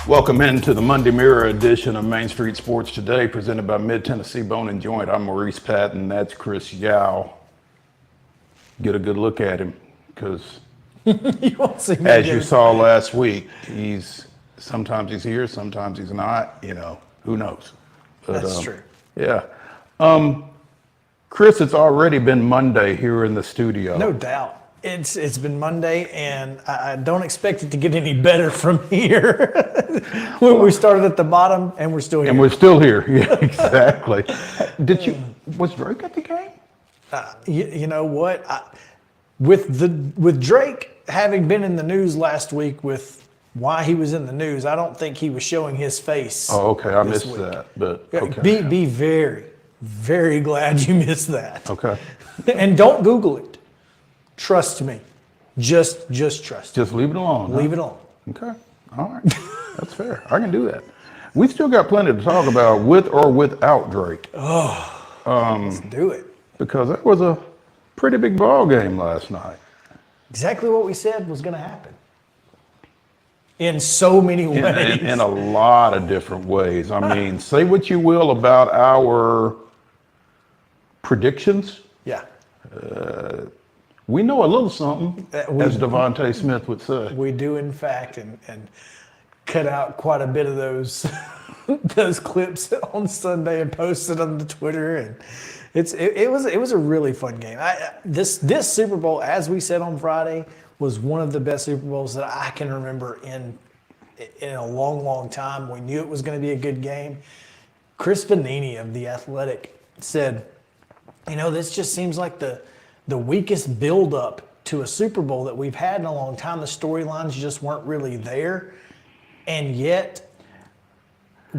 Welcome into the Monday Mirror edition of Main Street Sports Today, presented by Mid-Tennessee Bone and Joint. I'm Maurice Patton. That's Chris Yao. Get a good look at him, because You won't see me as again. you saw last week, sometimes he's here, sometimes he's not. Who knows? But, That's true. Yeah. Chris, it's already been Monday here in the studio. No doubt. It's been Monday, and I don't expect it to get any better from here. We started at the bottom, and we're still here. And we're still here. Yeah, exactly. Was Drake at the game? You know what? With Drake having been in the news last week with why he was in the news, I don't think he was showing his face. Oh, okay. I this missed week. that. But okay. Be very, very glad you missed that. Okay. And don't Google it. Trust me. Just trust. Just leave it alone. Leave it alone. Okay. All right. That's fair. I can do that. We still got plenty to talk about with or without Drake. Let's do it. Because that was a pretty big ball game last night. Exactly what we said was going to happen. In so many ways. In a lot of different ways. I mean, say what you will about our predictions. Yeah. We know a little something, We- as Devontae Smith would say. We do, in fact, and cut out quite a bit of those those clips on Sunday and posted on the Twitter, and it was a really fun game. This Super Bowl, as we said on Friday, was one of the best Super Bowls that I can remember in a long time. We knew it was going to be a good game. Chris Vanini of The Athletic said, this just seems like the weakest build-up to a Super Bowl that we've had in a long time. The storylines just weren't really there. And yet,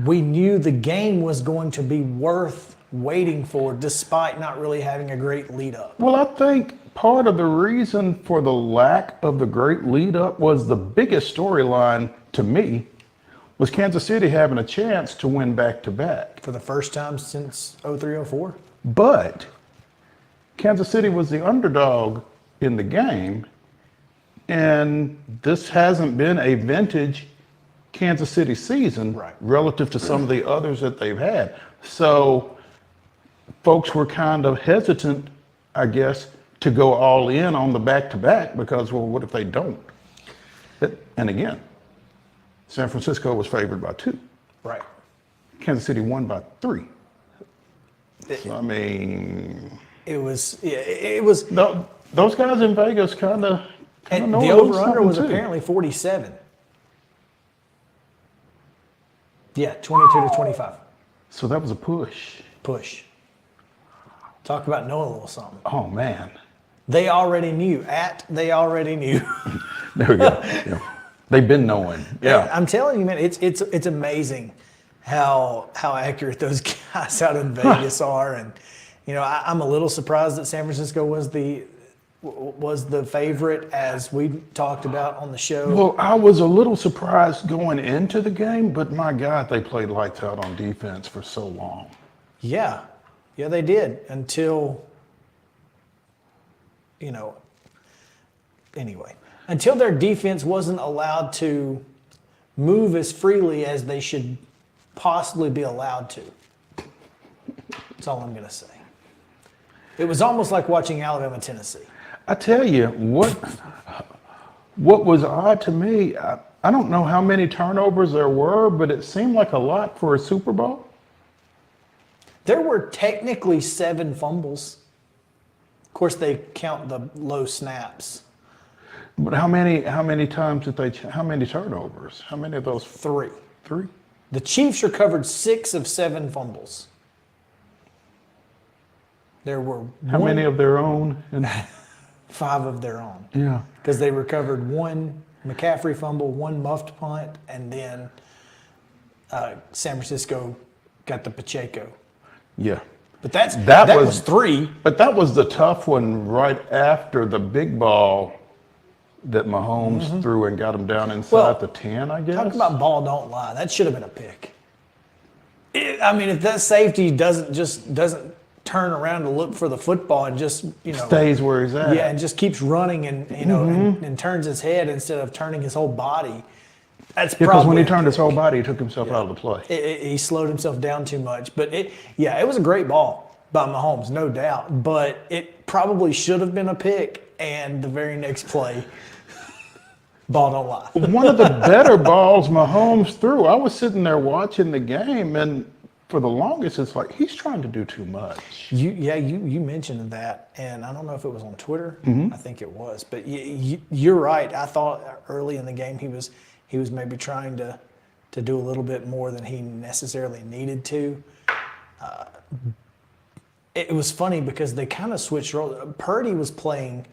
we knew the game was going to be worth waiting for, despite not really having a great lead-up. Well, I think part of the reason for the lack of the great lead-up was the biggest storyline to me was Kansas City having a chance to win back-to-back. For the first time since 03-04. But Kansas City was the underdog in the game, and this hasn't been a vintage Kansas City season relative to some of the others that they've had. So folks were kind of hesitant, I guess, to go all in on the back-to-back because, well, what if they don't? And again, San Francisco was favored by 2. Right. Kansas City won by 3. So, I mean... It was. Those guys in Vegas kind of And know the a little over-under was something, too. apparently 47. Yeah, 22-25. So that was a push. Push. Talk about knowing a little something. Oh, man. They already knew. They already knew. There we go. Yeah. They've been knowing. Yeah. I'm telling you, man, it's amazing how accurate those guys out in Vegas are. And, I'm a little surprised that San Francisco was the favorite, as we talked about on the show. Well, I was a little surprised going into the game, but my God, they played lights out on defense for so long. Yeah, they did until, until their defense wasn't allowed to move as freely as they should possibly be allowed to. That's all I'm going to say. It was almost like watching Alabama, Tennessee. I tell you, what was odd to me, I don't know how many turnovers there were, but it seemed like a lot for a Super Bowl. There were technically 7 fumbles. Of course, they count the low snaps. But how many times how many turnovers? How many of those? 3. 3? The Chiefs recovered 6 of 7 fumbles. There were How many of their own? 5 of their own. Yeah. Because they recovered 1 McCaffrey fumble, 1 muffed punt, and then San Francisco got the Pacheco. Yeah. But that was 3. But that was the tough one right after the big ball that Mahomes threw and got him down inside the 10, I guess. Talk about ball don't lie. That should have been a pick. If that safety doesn't turn around to look for the football and just stays where he's at. Yeah, and just keeps running and and turns his head instead of turning his whole body. That's Because probably when he turned his whole body, he took himself out of the play. he slowed himself down too much. But it was a great ball by Mahomes, no doubt. But it probably should have been a pick, and the very next play, ball don't lie. One of the better balls Mahomes threw. I was sitting there watching the game, and for the longest, it's like he's trying to do too much. You mentioned that, and I don't know if it was on Twitter. I think it was, but you're right. I thought early in the game he was maybe trying to do a little bit more than he necessarily needed to. It was funny because they kind of switched roles. Purdy was playing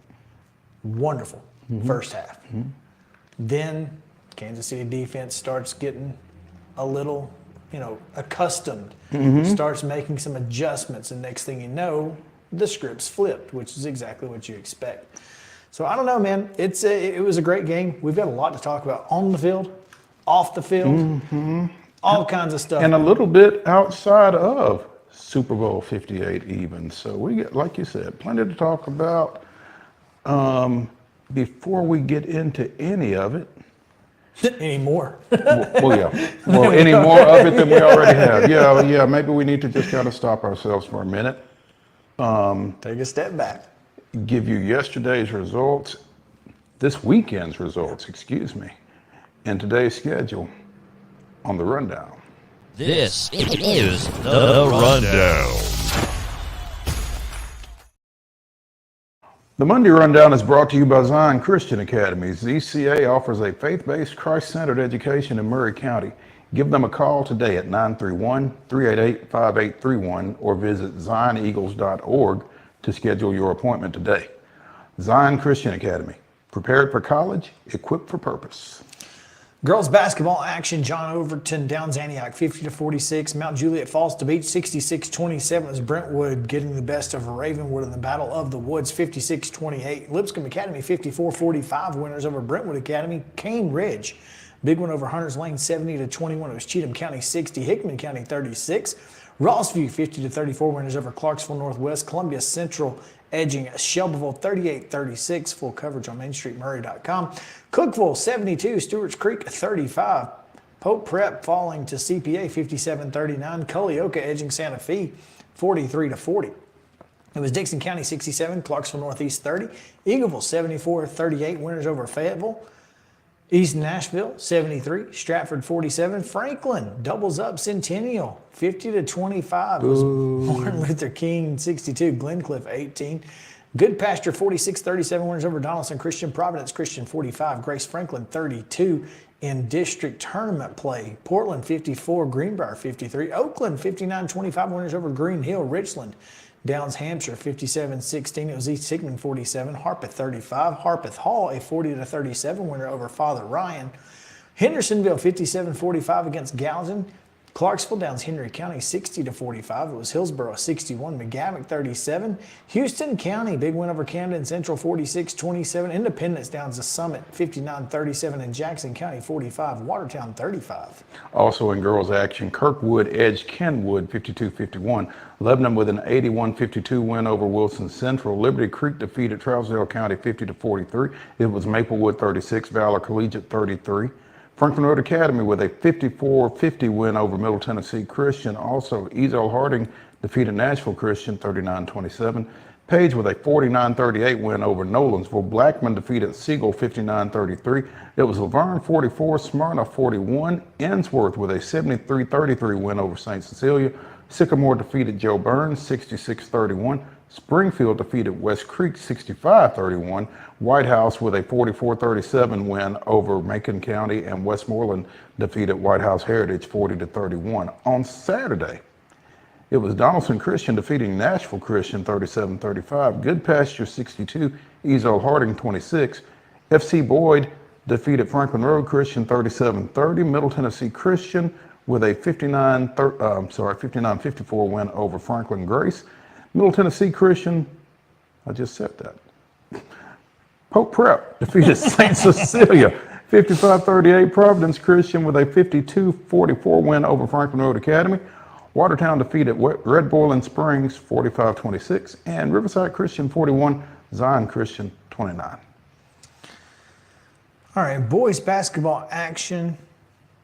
wonderful first half. Then Kansas City defense starts getting a little, accustomed, starts making some adjustments, and next thing you know, the script's flipped, which is exactly what you expect. So I don't know, man. It was a great game. We've got a lot to talk about on the field, off the field, all kinds of stuff. And a little bit outside of Super Bowl 58 even. So we get, like you said, plenty to talk about. Before we get into any of it. Anymore. Well, yeah. Well, any more of it than we already have. Yeah. Maybe we need to just kind of stop ourselves for a minute. Take a step back. Give you yesterday's results, this weekend's results, excuse me, and today's schedule on the rundown. This is the Rundown. The Monday Rundown is brought to you by Zion Christian Academy. ZCA offers a faith-based, Christ-centered education in Murray County. Give them a call today at 931-388-5831 or visit zioneagles.org to schedule your appointment today. Zion Christian Academy. Prepared for college, equipped for purpose. Girls basketball action. John Overton downs Antioch 50-46. Mount Juliet falls to beach 66-27 as Brentwood getting the best of Ravenwood in the Battle of the Woods 56-28. Lipscomb Academy 54-45 winners over Brentwood Academy. Cane Ridge big one over Hunters Lane 70-21. It was Cheatham County 60, Hickman County 36. Rossview 50-34 winners over Clarksville Northwest. Columbia Central edging Shelbyville 38-36. Full coverage on MainStreetMurray.com. Cookville 72, Stewart's Creek 35. Pope Prep falling to CPA 57-39. Culleoka edging Santa Fe 43-40. It was Dixon County 67, Clarksville Northeast 30. Eagleville 74-38 winners over Fayetteville. East Nashville 73, Stratford 47. Franklin doubles up Centennial 50-25. It was Martin Luther King 62, Glencliff 18. Good Pasture 46-37 winners over Donaldson Christian. Providence Christian 45, Grace Franklin 32 in district tournament play. Portland 54, Greenbrier 53. Oakland 59-25 winners over Green Hill. Richland downs Hampshire 57-16. It was East Hickman 47, Harpeth 35. Harpeth Hall a 40-37 winner over Father Ryan. Hendersonville 57-45 against Galveston. Clarksville downs Henry County 60-45. It was Hillsborough 61, McGavock 37. Houston County big win over Camden Central 46-27. Independence downs the Summit 59-37 and Jackson County 45, Watertown 35. Also in girls action, Kirkwood edged Kenwood 52-51. Lebanon with an 81-52 win over Wilson Central. Liberty Creek defeated Trousdale County 50-43. It was Maplewood 36, Valor Collegiate 33. Franklin Road Academy with a 54-50 win over Middle Tennessee Christian. Also, Ezel Harding defeated Nashville Christian 39-27. Page with a 49-38 win over Nolansville. Blackman defeated Siegel 59-33. It was Laverne 44, Smyrna 41. Ensworth with a 73-33 win over St. Cecilia. Sycamore defeated Joe Burns 66-31. Springfield defeated West Creek 65-31. White House with a 44-37 win over Macon County, and Westmoreland defeated White House Heritage 40-31. On Saturday, it was Donaldson Christian defeating Nashville Christian 37-35. Good Pasture 62, Ezel Harding 26. FC Boyd defeated Franklin Road Christian 37-30. Middle Tennessee Christian with a 59-54 win over Franklin Grace. Middle Tennessee Christian, I just said that. Pope Prep defeated St. Cecilia 55-38. Providence Christian with a 52-44 win over Franklin Road Academy. Watertown defeated Red Boiling Springs 45-26. And Riverside Christian 41, Zion Christian 29. All right, boys basketball action.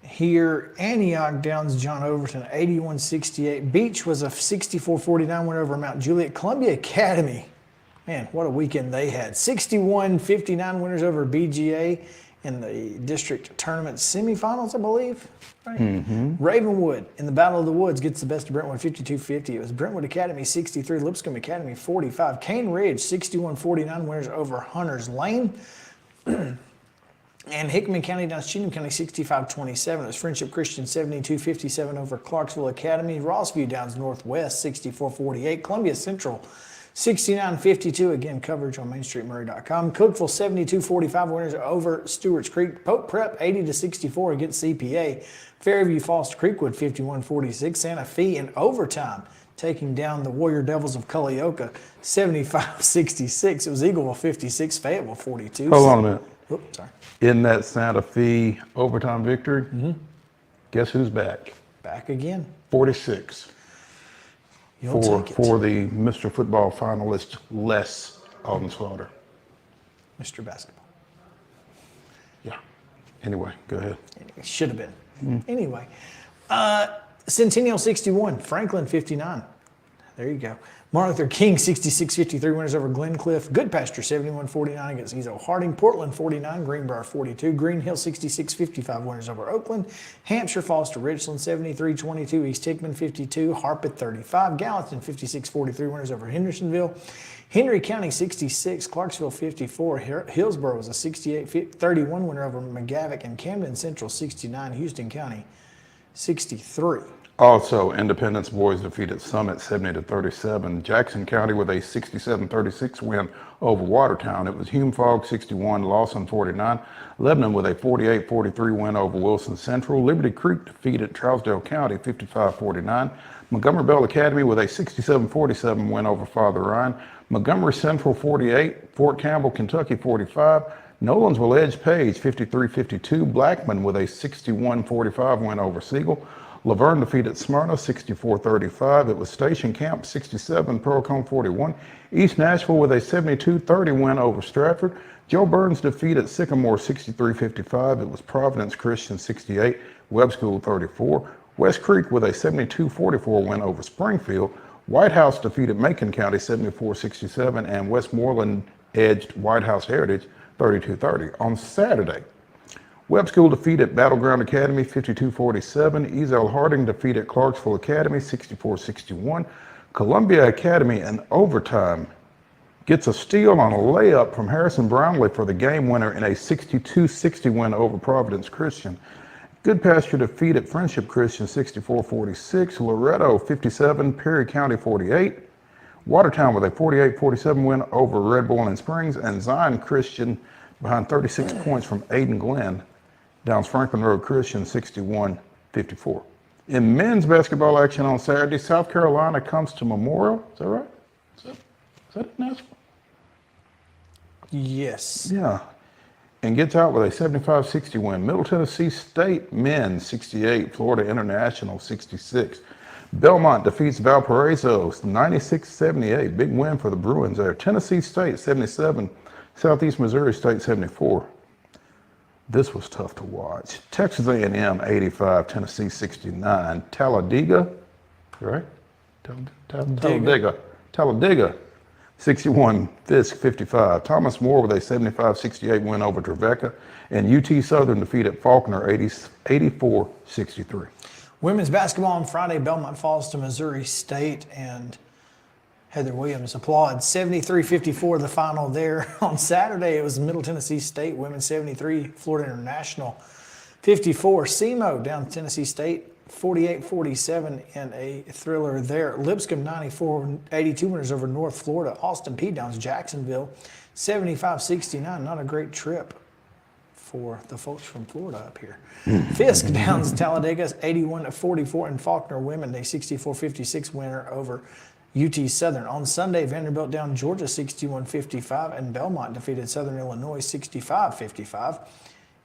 here. Antioch downs John Overton 81-68. Beach was a 64-49 win over Mount Juliet. Columbia Academy, man, what a weekend they had. 61-59 winners over BGA in the district tournament semifinals, I believe. Right? Ravenwood in the Battle of the Woods gets the best of Brentwood 52-50. It was Brentwood Academy 63, Lipscomb Academy 45. Cane Ridge 61-49 winners over Hunters Lane. And Hickman County down Cheatham County 65-27. It was Friendship Christian 72-57 over Clarksville Academy. Rossview downs Northwest 64-48. Columbia Central 69-52. Again, coverage on MainStreetMurray.com. Cookville 72-45 winners over Stewart's Creek. Pope Prep 80-64 against CPA. Fairview Falls to Creekwood 51-46. Santa Fe in overtime taking down the Warrior Devils of Culleoka 75-66. It was Eagleville 56, Fayetteville 42. Hold on a minute. Oops, sorry. In that Santa Fe overtime victory, guess who's back? Back again. 46 You'll take it. for the Mr. Football finalist, Les Alden Slaughter. Mr. Basketball. Yeah. Anyway, go ahead. It should have been. Anyway, Centennial 61, Franklin 59. There you go. Martin Luther King 66-53 winners over Glencliff. Goodpasture 71-49 against Ezo Harding. Portland 49, Greenbrier 42. Green Hill 66-55 winners over Oakland. Hampshire falls to Richland 73-22. East Hickman 52. Harpeth 35. Gallatin 56-43 winners over Hendersonville. Henry County 66, Clarksville 54. Hillsborough was a 68-31 winner over McGavock. And Camden Central 69. Houston County 63. Also, Independence boys defeated Summit 70-37. Jackson County with a 67-36 win over Watertown. It was Hume Fogg 61, Lawson 49. Lebanon with a 48-43 win over Wilson Central. Liberty Creek defeated Trousdale County 55-49. Montgomery Bell Academy with a 67-47 win over Father Ryan. Montgomery Central 48, Fort Campbell, Kentucky 45. Nolensville Edge Page 53-52. Blackman with a 61-45 win over Siegel. Laverne defeated Smyrna 64-35. It was Station Camp 67, Pearlcombe 41. East Nashville with a 72-30 win over Stratford. Joe Burns defeated Sycamore 63-55. It was Providence Christian 68, Webb School 34. West Creek with a 72-44 win over Springfield. White House defeated Macon County 74-67, and Westmoreland edged White House Heritage 32-30. On Saturday, Webb School defeated Battleground Academy 52-47. Ezel Harding defeated Clarksville Academy 64-61. Columbia Academy in overtime gets a steal on a layup from Harrison Brownlee for the game winner in a 62-60 win over Providence Christian. Goodpasture defeated Friendship Christian 64-46. Loretto 57, Perry County 48. Watertown with a 48-47 win over Red Boiling Springs. And Zion Christian behind 36 points from Aiden Glenn downs Franklin Road Christian 61-54. In men's basketball action on Saturday, South Carolina comes to Memorial. Is that right? Is that in Nashville? Yes. Yeah. And gets out with a 75-60 win. Middle Tennessee State men 68, Florida International 66. Belmont defeats Valparaiso 96-78. Big win for the Bruins there. Tennessee State 77, Southeast Missouri State 74. This was tough to watch. Texas A&M 85, Tennessee 69. Talladega, right? Talladega 61, Fisk 55. Thomas More with a 75-68 win over Trevecca. And UT Southern defeated Faulkner 84-63. Women's basketball on Friday, Belmont falls to Missouri State, and Heather Williams applauds. 73-54 the final there. On Saturday, it was Middle Tennessee State, women's 73, Florida International 54. SEMO down Tennessee State 48-47 in a thriller there. Lipscomb 94-82 winners over North Florida. Austin Peay downs Jacksonville 75-69. Not a great trip for the folks from Florida up here. Fisk downs Talladega 81-44, and Faulkner women a 64-56 winner over UT Southern. On Sunday, Vanderbilt down Georgia 61-55, and Belmont defeated Southern Illinois 65-55.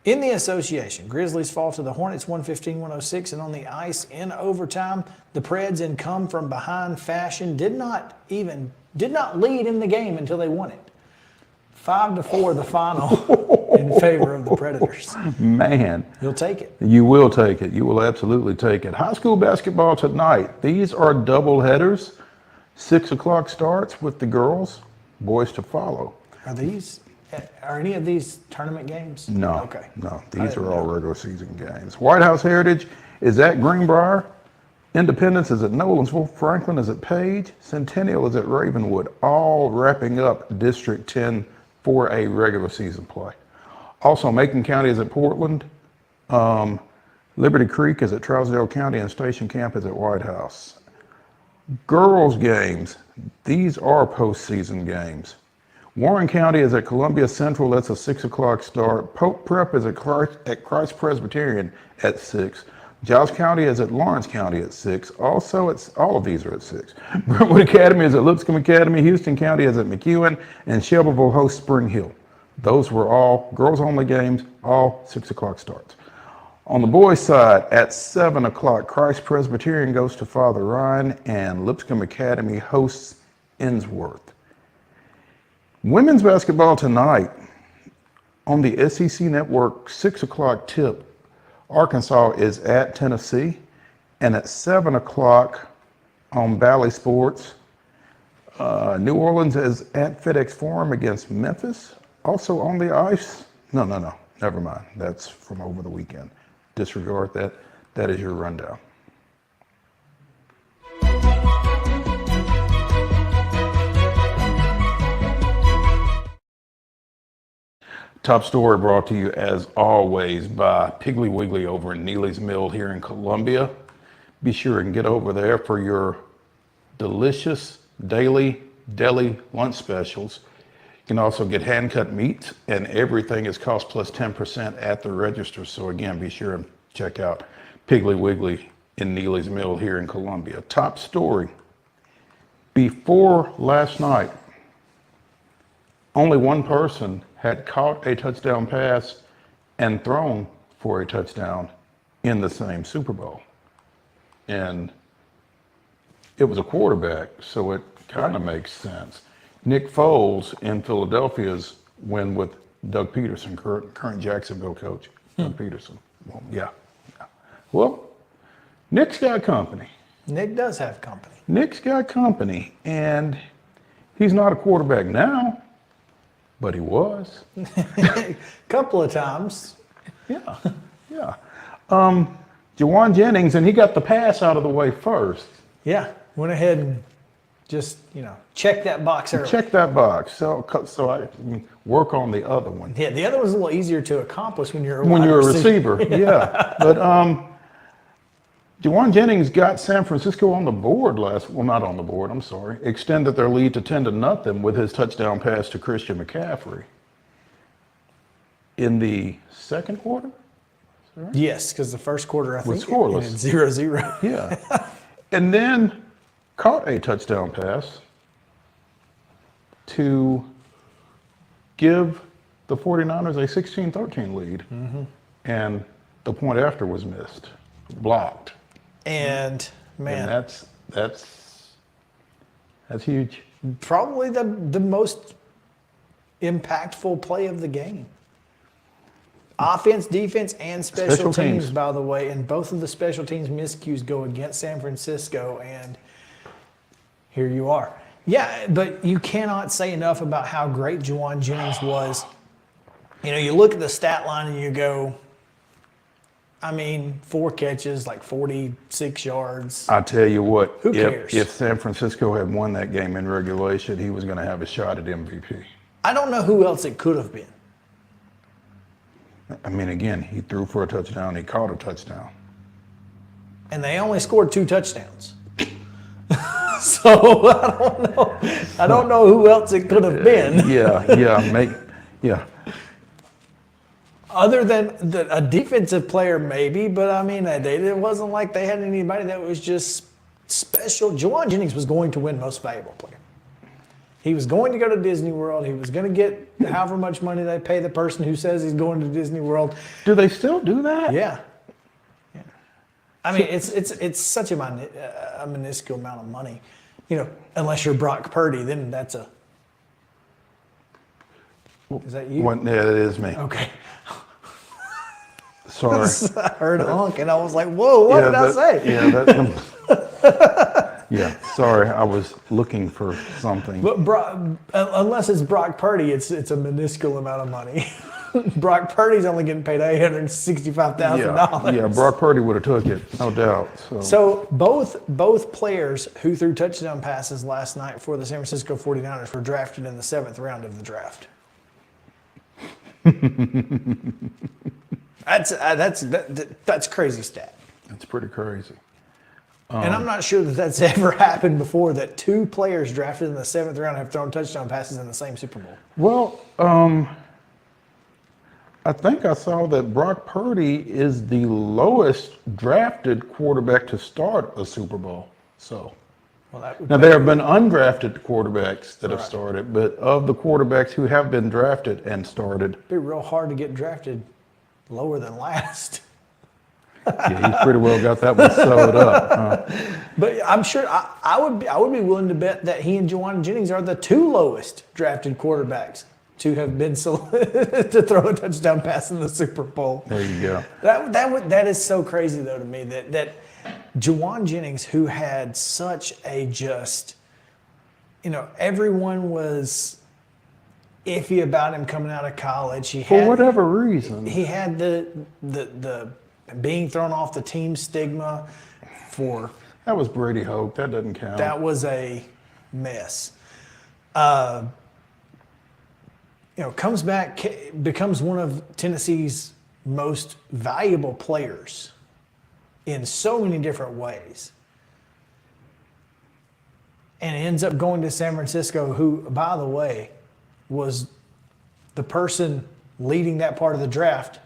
In the association, Grizzlies fall to the Hornets 115-106, and on the ice in overtime, the Preds in come from behind fashion did not lead in the game until they won it. 5-4 the final. in favor of the Predators. Man, You'll take it. you will take it. You will absolutely take it. High school basketball tonight. These are double headers. 6 o'clock starts with the girls, boys to follow. Are any of these tournament games? No, Okay. no. These are all regular season games. White House Heritage is at Greenbrier. Independence is at Nolensville. Franklin is at Page. Centennial is at Ravenwood. All wrapping up District 10 4A regular season play. Also, Macon County is at Portland. Liberty Creek is at Trousdale County, and Station Camp is at White House. Girls games. These are postseason games. Warren County is at Columbia Central. That's a 6 o'clock start. Pope Prep is at Christ Presbyterian at 6. Giles County is at Lawrence County at 6. Also, all of these are at 6. Brentwood Academy is at Lipscomb Academy. Houston County is at McEwen, and Shelbyville hosts Spring Hill. Those were all girls-only games, all 6 o'clock starts. On the boys' side, at 7 o'clock, Christ Presbyterian goes to Father Ryan, and Lipscomb Academy hosts Innsworth. Women's basketball tonight on the SEC Network, 6 o'clock tip. Arkansas is at Tennessee, and at 7 o'clock on Bally Sports, New Orleans is at FedEx Forum against Memphis. Also on the ice, no, never mind. That's from over the weekend. Disregard that. That is your rundown. Top story brought to you, as always, by Piggly Wiggly over in Neely's Mill here in Columbia. Be sure and get over there for your delicious daily deli lunch specials. You can also get hand-cut meats, and everything is cost plus 10% at the register. So again, be sure and check out Piggly Wiggly in Neely's Mill here in Columbia. Top story. Before last night, only one person had caught a touchdown pass and thrown for a touchdown in the same Super Bowl. And it was a quarterback, so it kind of makes sense. Nick Foles in Philadelphia's win with Doug Peterson, current Jacksonville coach, Doug Peterson. Well, yeah. Well, Nick's got company. Nick does have company. Nick's got company, and he's not a quarterback now, but he was. Couple of times. Yeah. Jawan Jennings, and he got the pass out of the way first. Yeah, went ahead and just, check that box early. Check that box, so I can work on the other one. Yeah, the other one's a little easier to accomplish when you're a receiver. Yeah. But Jawan Jennings got San Francisco on the board not on the board, I'm sorry, extended their lead to 10-0 with his touchdown pass to Christian McCaffrey. In the second quarter? Right? Yes, because the first quarter, I think, scoreless. It 0-0. Yeah. And then caught a touchdown pass to give the 49ers a 16-13 lead. Mm-hmm. And the point after was missed, blocked. And, man. And that's huge. Probably the most impactful play of the game. Offense, defense, and special teams, by the way. And both of the special teams miscues go against San Francisco, and here you are. Yeah, but you cannot say enough about how great Jawan Jennings was. You look at the stat line and you go, 4 catches, like 46 yards. I tell you what, who cares? If San Francisco had won that game in regulation, he was going to have a shot at MVP. I don't know who else it could have been. Again, he threw for a touchdown, he caught a touchdown. And they only scored 2 touchdowns. So I don't know who else it could have been. Yeah. Other than a defensive player, maybe, but it wasn't like they had anybody that was just special. Jawan Jennings was going to win Most Valuable Player. He was going to go to Disney World. He was going to get however much money they pay the person who says he's going to Disney World. Do they still do that? Yeah. It's such a minuscule amount of money. Unless you're Brock Purdy, then that's a. Is that you? What, yeah, it is me. Okay. Sorry. I heard honk and I was like, whoa, what did I say? Yeah, sorry, I was looking for something. But unless it's Brock Purdy, it's a minuscule amount of money. Brock Purdy's only getting paid $865,000. Yeah, Brock Purdy would have took it, no doubt. So both players who threw touchdown passes last night for the San Francisco 49ers were drafted in the 7th round of the draft. That's crazy stat. That's pretty crazy. And I'm not sure that that's ever happened before, that 2 players drafted in the 7th round have thrown touchdown passes in the same Super Bowl. Well, I think I saw that Brock Purdy is the lowest drafted quarterback to start a Super Bowl. So, now there have been undrafted quarterbacks that have started, but of the quarterbacks who have been drafted and started, it'd be real hard to get drafted lower than last. yeah, he's pretty well got that one sewed up. But I'm sure I would be willing to bet that he and Juwan Jennings are the 2 lowest drafted quarterbacks to have been selected to throw a touchdown pass in the Super Bowl. There you go. That is so crazy though to me that Juwan Jennings, who had such a everyone was iffy about him coming out of college. For whatever reason, he had the being thrown off the team stigma for. That was Brady Hoke. That doesn't count. That was a mess. Comes back, becomes one of Tennessee's most valuable players in so many different ways. And ends up going to San Francisco, who, by the way, was the person leading that part of the draft.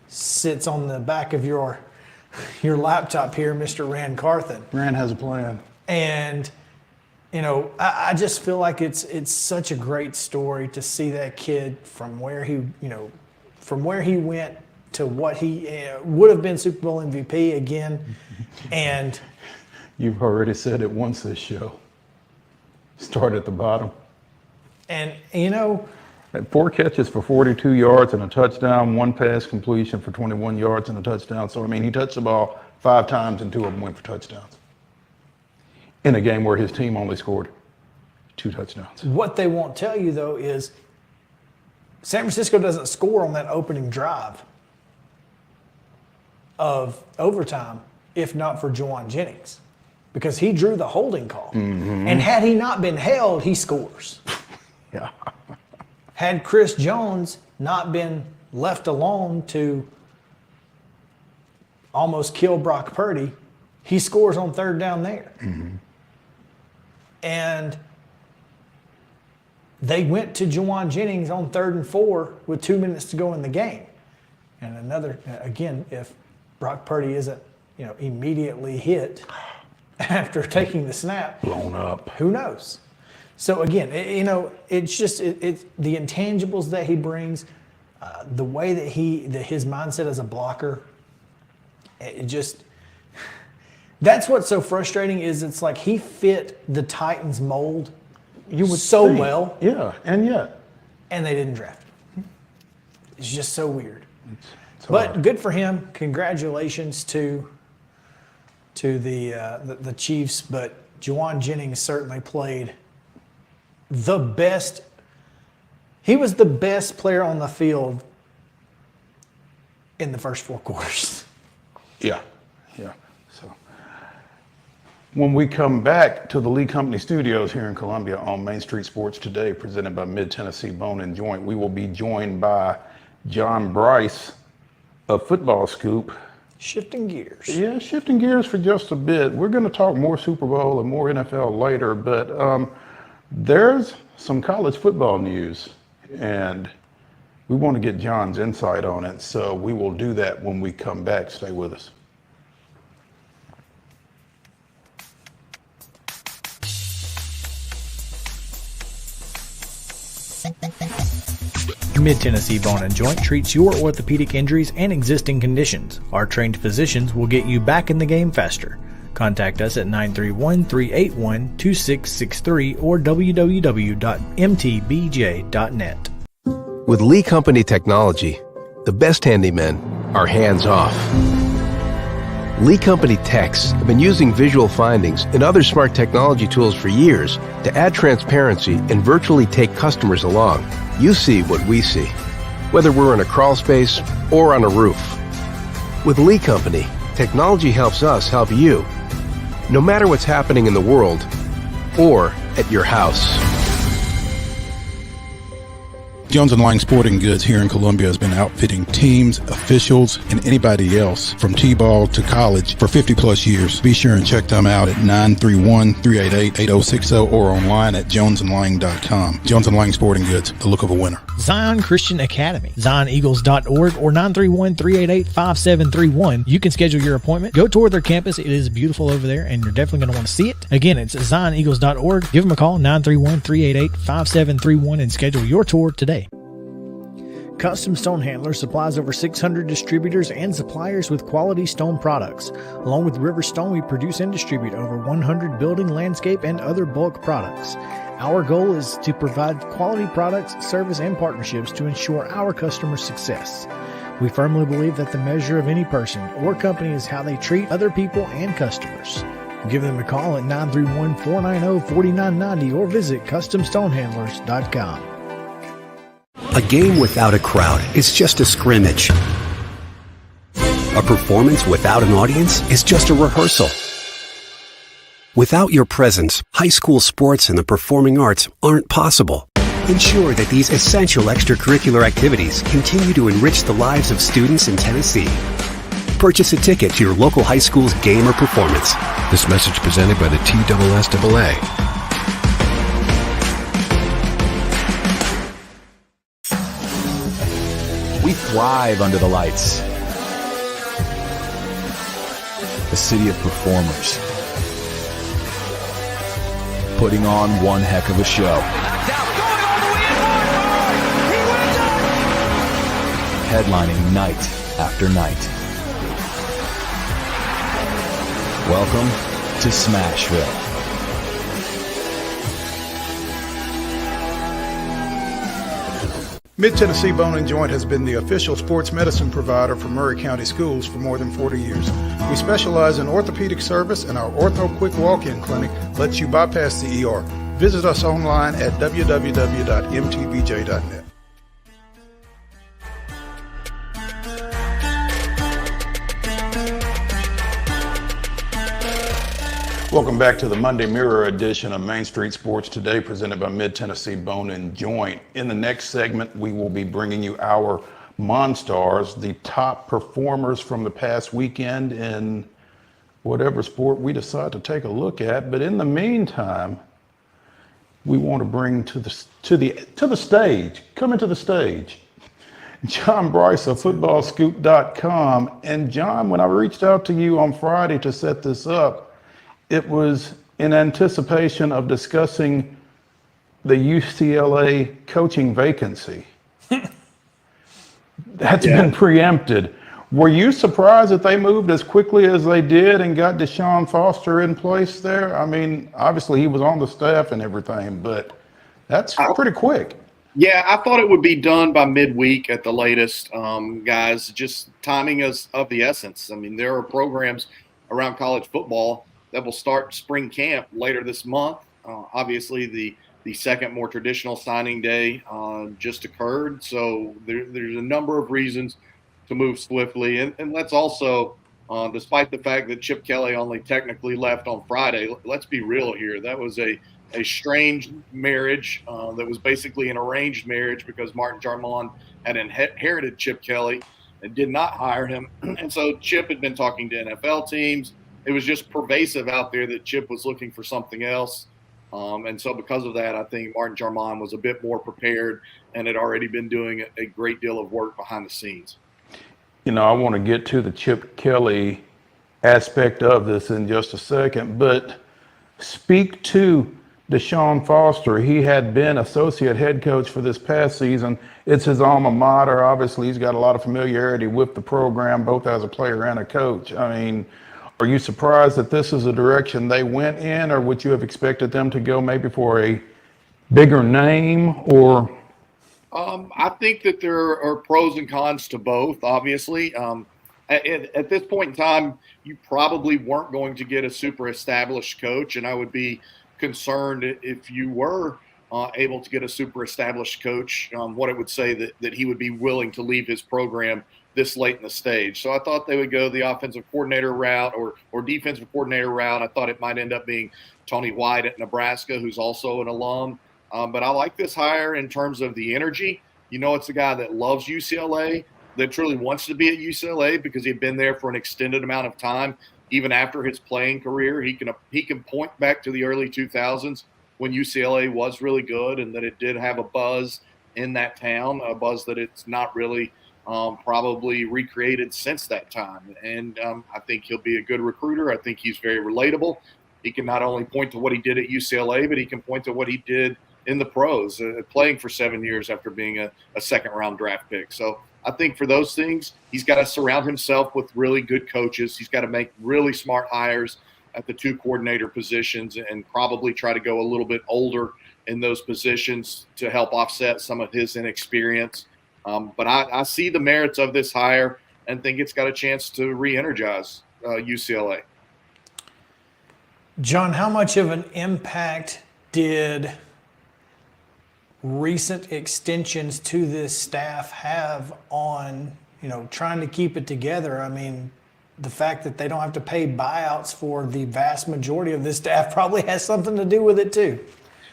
Sits on the back of your laptop here, Mr. Rand Carthen. Rand has a plan. And, I just feel like it's such a great story to see that kid from where he went to what he would have been Super Bowl MVP again. And you've already said it once this show. Start at the bottom. And, Had 4 catches for 42 yards and a touchdown, 1 pass completion for 21 yards and a touchdown. So, he touched the ball 5 times and 2 of them went for touchdowns. In a game where his team only scored 2 touchdowns. What they won't tell you, though, is San Francisco doesn't score on that opening drive of overtime if not for Juwan Jennings, because he drew the holding call. Mm-hmm. And had he not been held, he scores. Yeah. Had Chris Jones not been left alone to almost kill Brock Purdy, he scores on 3rd down there. Mm-hmm. And they went to Juwan Jennings on 3rd and 4 with 2 minutes to go in the game. And again, if Brock Purdy isn't, immediately hit after taking the snap, blown up, who knows? So again, it's just it's the intangibles that he brings, the way that his mindset as a blocker. That's what's so frustrating is it's like he fit the Titans mold well. Yeah, and they didn't draft him. It's just so weird. But good for him. Congratulations to the Chiefs. But Juwan Jennings certainly played the best. He was the best player on the field in the first 4 quarters. Yeah. So when we come back to the Lee Company Studios here in Columbia on Main Street Sports Today, presented by Mid-Tennessee Bone and Joint, we will be joined by John Brice of Football Scoop. Shifting gears. Yeah, shifting gears for just a bit. We're going to talk more Super Bowl and more NFL later, but there's some college football news, and we want to get John's insight on it, so we will do that when we come back. Stay with us. Mid-Tennessee Bone and Joint treats your orthopedic injuries and existing conditions. Our trained physicians will get you back in the game faster. Contact us at 931-381-2663 or www.mtbj.net. With Lee Company technology, the best handymen are hands-off. Lee Company techs have been using visual findings and other smart technology tools for years to add transparency and virtually take customers along. You see what we see, whether we're in a crawl space or on a roof. With Lee Company, technology helps us help you, no matter what's happening in the world or at your house. Jones & Lang Sporting Goods here in Columbia has been outfitting teams, officials, and anybody else from T-ball to college for 50 plus years. Be sure and check them out at 931-388-8060 or online at jonesandlang.com. Jones & Lang Sporting Goods, the look of a winner. Zion Christian Academy, zioneagles.org or 931-388-5731. You can schedule your appointment. Go tour their campus. It is beautiful over there, and you're definitely going to want to see it. Again, it's zioneagles.org. Give them a call, 931-388-5731, and schedule your tour today. Custom Stone Handler supplies over 600 distributors and suppliers with quality stone products. Along with River Stone, we produce and distribute over 100 building, landscape, and other bulk products. Our goal is to provide quality products, service, and partnerships to ensure our customers' success. We firmly believe that the measure of any person or company is how they treat other people and customers. Give them a call at 931-490-4990 or visit CustomStonehandlers.com. A game without a crowd is just a scrimmage. A performance without an audience is just a rehearsal. Without your presence, high school sports and the performing arts aren't possible. Ensure that these essential extracurricular activities continue to enrich the lives of students in Tennessee. Purchase a ticket to your local high school's game or performance. This message presented by the TSSAA. We thrive under the lights. A city of performers. Putting on one heck of a show. Headlining night after night. Welcome to Smashville. Mid-Tennessee Bone & Joint has been the official sports medicine provider for Murray County Schools for more than 40 years. We specialize in orthopedic service, and our Ortho Quick Walk-In Clinic lets you bypass the ER. Visit us online at www.mtbj.net. Welcome back to the Monday Mirror edition of Main Street Sports Today, presented by Mid-Tennessee Bone & Joint. In the next segment, we will be bringing you our MON-STARS, the top performers from the past weekend in whatever sport we decide to take a look at. But in the meantime, we want to bring to the stage, coming to the stage, John Brice of footballscoop.com. And John, when I reached out to you on Friday to set this up, it was in anticipation of discussing the UCLA coaching vacancy. That's been preempted. Were you surprised that they moved as quickly as they did and got Deshaun Foster in place there? I mean, obviously he was on the staff and everything, but that's pretty quick. Yeah, I thought it would be done by midweek at the latest, guys. Just timing is of the essence. I mean, there are programs around college football that will start spring camp later this month. Obviously, the second more traditional signing day just occurred. So there's a number of reasons to move swiftly. And let's also, despite the fact that Chip Kelly only technically left on Friday, let's be real here. That was a strange marriage that was basically an arranged marriage because Martin Jarmon had inherited Chip Kelly and did not hire him. And so Chip had been talking to NFL teams. It was just pervasive out there that Chip was looking for something else. And so because of that, I think Martin Jarmon was a bit more prepared and had already been doing a great deal of work behind the scenes. You know, I want to get to the Chip Kelly aspect of this in just a second, but speak to Deshaun Foster. He had been associate head coach for this past season. It's his alma mater. Obviously, he's got a lot of familiarity with the program, both as a player and a coach. I mean, are you surprised that this is the direction they went in, or would you have expected them to go maybe for a bigger name? Or I think that there are pros and cons to both, obviously. At this point in time, you probably weren't going to get a super established coach, and I would be concerned if you were able to get a super established coach, what it would say that he would be willing to leave his program this late in the stage. So I thought they would go the offensive coordinator route or defensive coordinator route. I thought it might end up being Tony White at Nebraska, who's also an alum. But I like this hire in terms of the energy. You know, it's a guy that loves UCLA, that truly wants to be at UCLA because he'd been there for an extended amount of time. Even after his playing career, he can point back to the early 2000s when UCLA was really good and that it did have a buzz in that town, a buzz that it's not really probably recreated since that time. And I think he'll be a good recruiter. I think he's very relatable. He can not only point to what he did at UCLA, but he can point to what he did in the pros, playing for 7 years after being a second-round draft pick. So I think for those things, he's got to surround himself with really good coaches. He's got to make really smart hires at the two coordinator positions and probably try to go a little bit older in those positions to help offset some of his inexperience. But I see the merits of this hire and think it's got a chance to re-energize UCLA. John, how much of an impact did recent extensions to this staff have on, trying to keep it together? I mean, the fact that they don't have to pay buyouts for the vast majority of this staff probably has something to do with it too.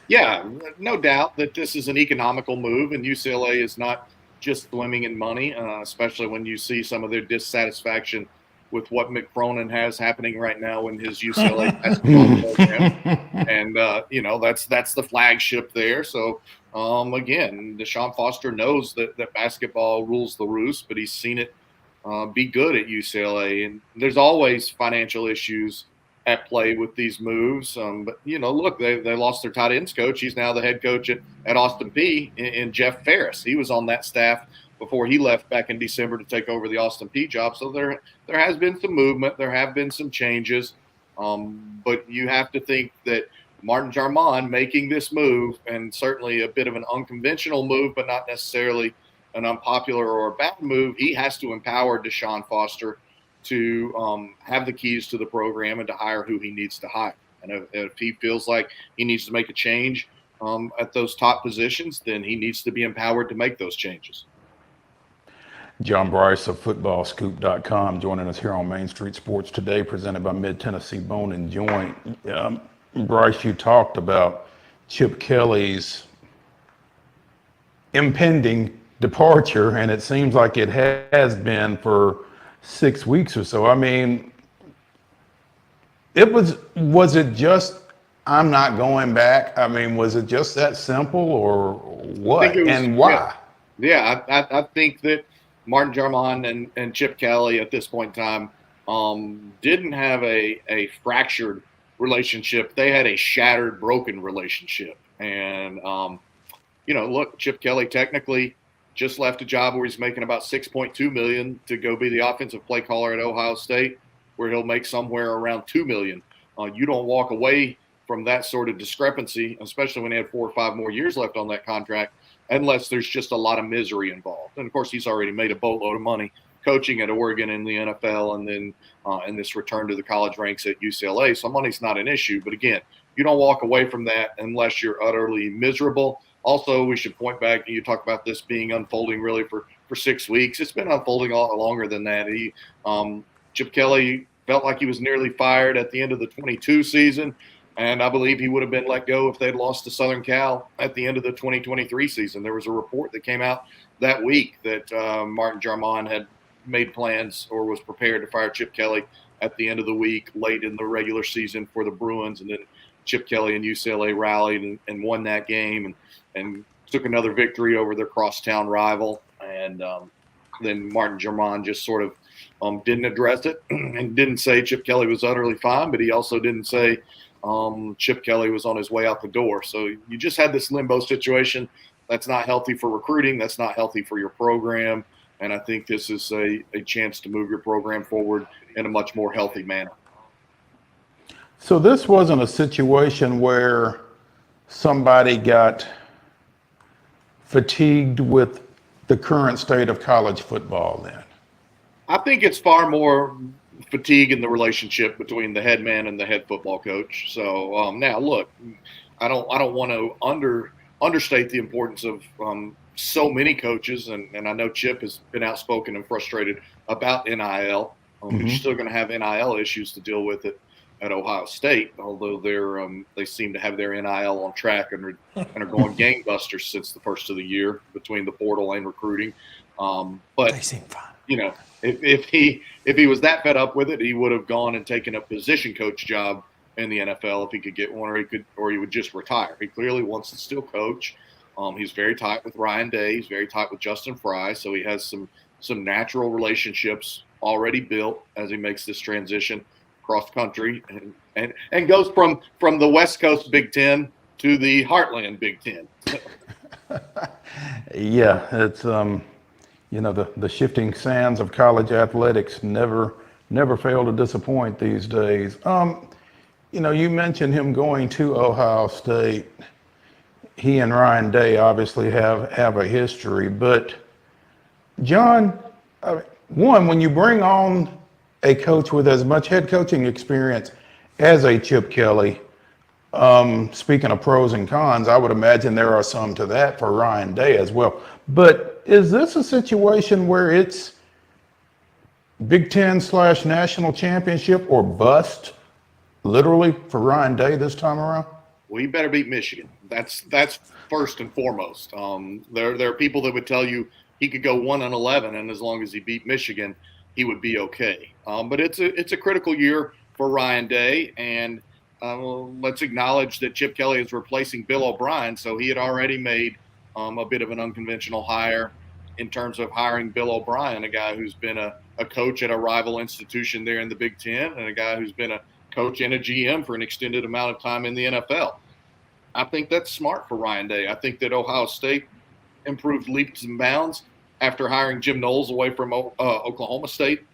Yeah, no doubt that this is an economical move, and UCLA is not just swimming in money, especially when you see some of their dissatisfaction with what Mick Cronin has happening right now in his UCLA basketball program. And, that's the flagship there. So, again, Deshaun Foster knows that basketball rules the roost, but he's seen it be good at UCLA. And there's always financial issues at play with these moves. But, look, they lost their tight ends coach. He's now the head coach at Austin Peay in Jeff Ferris. He was on that staff before he left back in December to take over the Austin Peay job. So there has been some movement. There have been some changes. But you have to think that Martin Jarmon making this move, and certainly a bit of an unconventional move, but not necessarily an unpopular or a bad move, he has to empower Deshaun Foster to have the keys to the program and to hire who he needs to hire. And if he feels like he needs to make a change at those top positions, then he needs to be empowered to make those changes. John Bryce of footballscoop.com joining us here on Main Street Sports Today, presented by Mid-Tennessee Bone and Joint. Bryce, you talked about Chip Kelly's impending departure, and it seems like it has been for 6 weeks or so. I mean, was it just, I'm not going back? I mean, was it just that simple, or what, and why? Yeah, I think that Martin Jarmon and Chip Kelly at this point in time didn't have a fractured relationship. They had a shattered, broken relationship. And, look, Chip Kelly technically just left a job where he's making about $6.2 million to go be the offensive play caller at Ohio State, where he'll make somewhere around $2 million. You don't walk away from that sort of discrepancy, especially when he had 4 or 5 more years left on that contract, unless there's just a lot of misery involved. And of course, he's already made a boatload of money coaching at Oregon in the NFL, and then in this return to the college ranks at UCLA. So money's not an issue. But again, you don't walk away from that unless you're utterly miserable. Also, we should point back, you talk about this being unfolding really for 6 weeks. It's been unfolding a lot longer than that. Chip Kelly felt like he was nearly fired at the end of the 22 season. And I believe he would have been let go if they'd lost to Southern Cal at the end of the 2023 season. There was a report that came out that week that Martin Jarmon had made plans or was prepared to fire Chip Kelly at the end of the week, late in the regular season for the Bruins. And then Chip Kelly and UCLA rallied and won that game and took another victory over their crosstown rival. And then Martin Jarmon just sort of didn't address it and didn't say Chip Kelly was utterly fine, but he also didn't say Chip Kelly was on his way out the door. So you just had this limbo situation. That's not healthy for recruiting. That's not healthy for your program. And I think this is a chance to move your program forward in a much more healthy manner. So this wasn't a situation where somebody got fatigued with the current state of college football then? I think it's far more fatigue in the relationship between the head man and the head football coach. So now, look, I don't want to understate the importance of so many coaches, and I know Chip has been outspoken and frustrated about NIL. You're still going to have NIL issues to deal with at Ohio State, although they seem to have their NIL on track and are going gangbusters since the first of the year between the portal and recruiting. But They seem fine. You know, if he was that fed up with it, he would have gone and taken a position coach job in the NFL if he could get one, or he would just retire. He clearly wants to still coach. He's very tight with Ryan Day. He's very tight with Justin Fry, so he has some natural relationships already built as he makes this transition across country and goes from the West Coast Big Ten to the Heartland Big Ten. Yeah, it's the shifting sands of college athletics never fail to disappoint these days. You mentioned him going to Ohio State. He and Ryan Day obviously have a history, but John, when you bring on a coach with as much head coaching experience as a Chip Kelly, speaking of pros and cons, I would imagine there are some to that for Ryan Day as well. But is this a situation where it's Big Ten / national championship or bust, literally, for Ryan Day this time around? Well, you better beat Michigan. That's first and foremost. There are people that would tell you he could go 1-11, and as long as he beat Michigan, he would be okay. But it's a critical year for Ryan Day, and let's acknowledge that Chip Kelly is replacing Bill O'Brien, so he had already made a bit of an unconventional hire in terms of hiring Bill O'Brien, a guy who's been a coach at a rival institution there in the Big Ten, and a guy who's been a coach and a GM for an extended amount of time in the NFL. I think that's smart for Ryan Day. I think that Ohio State improved leaps and bounds after hiring Jim Knowles away from Oklahoma State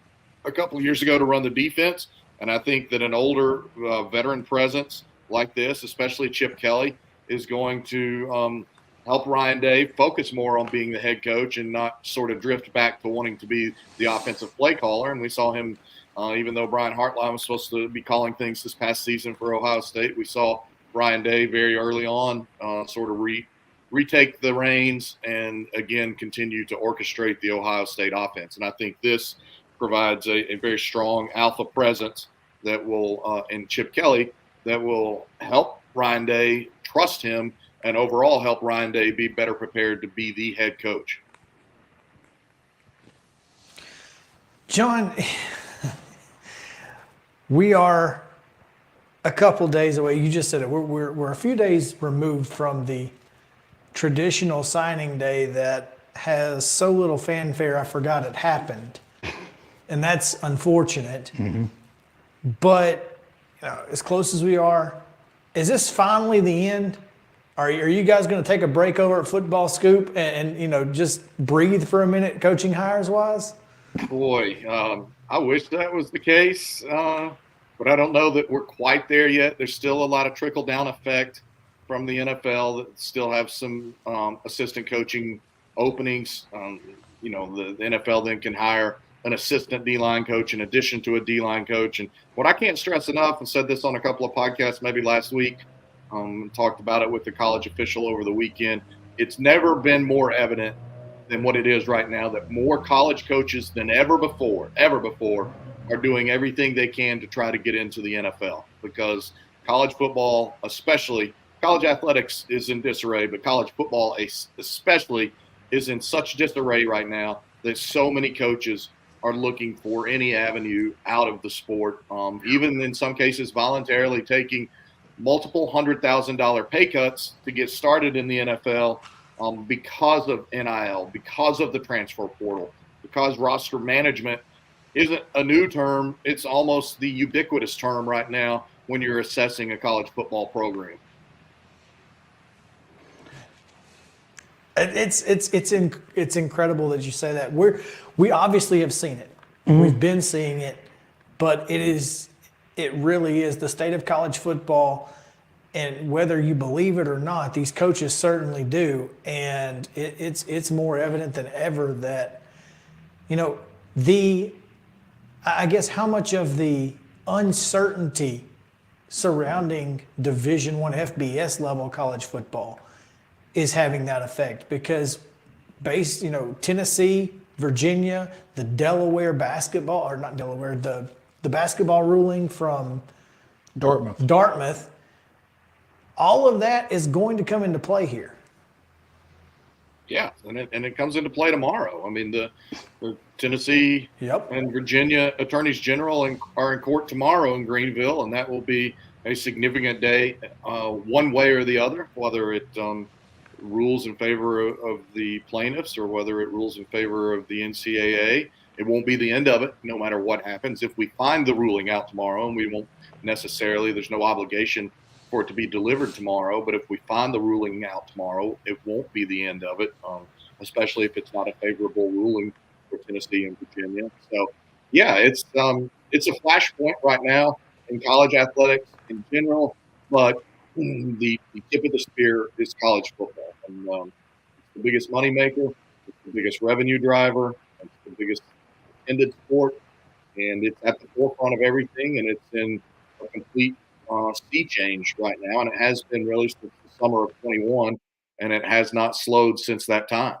a couple of years ago to run the defense. And I think that an older veteran presence like this, especially Chip Kelly, is going to help Ryan Day focus more on being the head coach and not sort of drift back to wanting to be the offensive play caller. And we saw him, even though Brian Hartline was supposed to be calling things this past season for Ohio State, we saw Ryan Day very early on sort of retake the reins and, again, continue to orchestrate the Ohio State offense. And I think this provides a very strong alpha presence that will, in Chip Kelly, that will help Ryan Day trust him and overall help Ryan Day be better prepared to be the head coach. John, we are a couple days away. You just said it. We're a few days removed from the traditional signing day that has so little fanfare I forgot it happened. And that's unfortunate. Mm-hmm. But as close as we are, is this finally the end? Are you guys going to take a break over at Football Scoop and just breathe for a minute, coaching hires wise? Boy, I wish that was the case, but I don't know that we're quite there yet. There's still a lot of trickle down effect from the NFL that still have some assistant coaching openings. The NFL then can hire an assistant D-line coach in addition to a D-line coach. And what I can't stress enough, and said this on a couple of podcasts maybe last week, talked about it with the college official over the weekend, it's never been more evident than what it is right now that more college coaches than ever before are doing everything they can to try to get into the NFL, because college football, especially college athletics, is in disarray, but college football especially is in such disarray right now that so many coaches are looking for any avenue out of the sport, even in some cases voluntarily taking multiple $100,000 pay cuts to get started in the NFL because of NIL, because of the transfer portal, because roster management isn't a new term. It's almost the ubiquitous term right now when you're assessing a college football program. It's incredible that you say that. We obviously have seen it. Mm-hmm. We've been seeing it, but it really is the state of college football And whether you believe it or not, these coaches certainly do. And it's more evident than ever that, I guess how much of the uncertainty surrounding Division I FBS level college football is having that effect, because Tennessee, Virginia, the Delaware basketball, or not Delaware, the basketball ruling from Dartmouth, all of that is going to come into play here. Yeah, and it comes into play tomorrow. I mean, the Tennessee and Virginia attorneys general are in court tomorrow in Greenville, and that will be a significant day, one way or the other, whether it rules in favor of the plaintiffs or whether it rules in favor of the NCAA. It won't be the end of it, no matter what happens. If we find the ruling out tomorrow, and we won't necessarily, there's no obligation for it to be delivered tomorrow, but if we find the ruling out tomorrow, it won't be the end of it, especially if it's not a favorable ruling for Tennessee and Virginia. So, yeah, it's a flashpoint right now in college athletics in general, but the tip of the spear is college football. And it's the biggest moneymaker, it's the biggest revenue driver, it's the biggest attended sport, and it's at the forefront of everything, and it's in a complete sea change right now, and it has been really since the summer of 21, and it has not slowed since that time.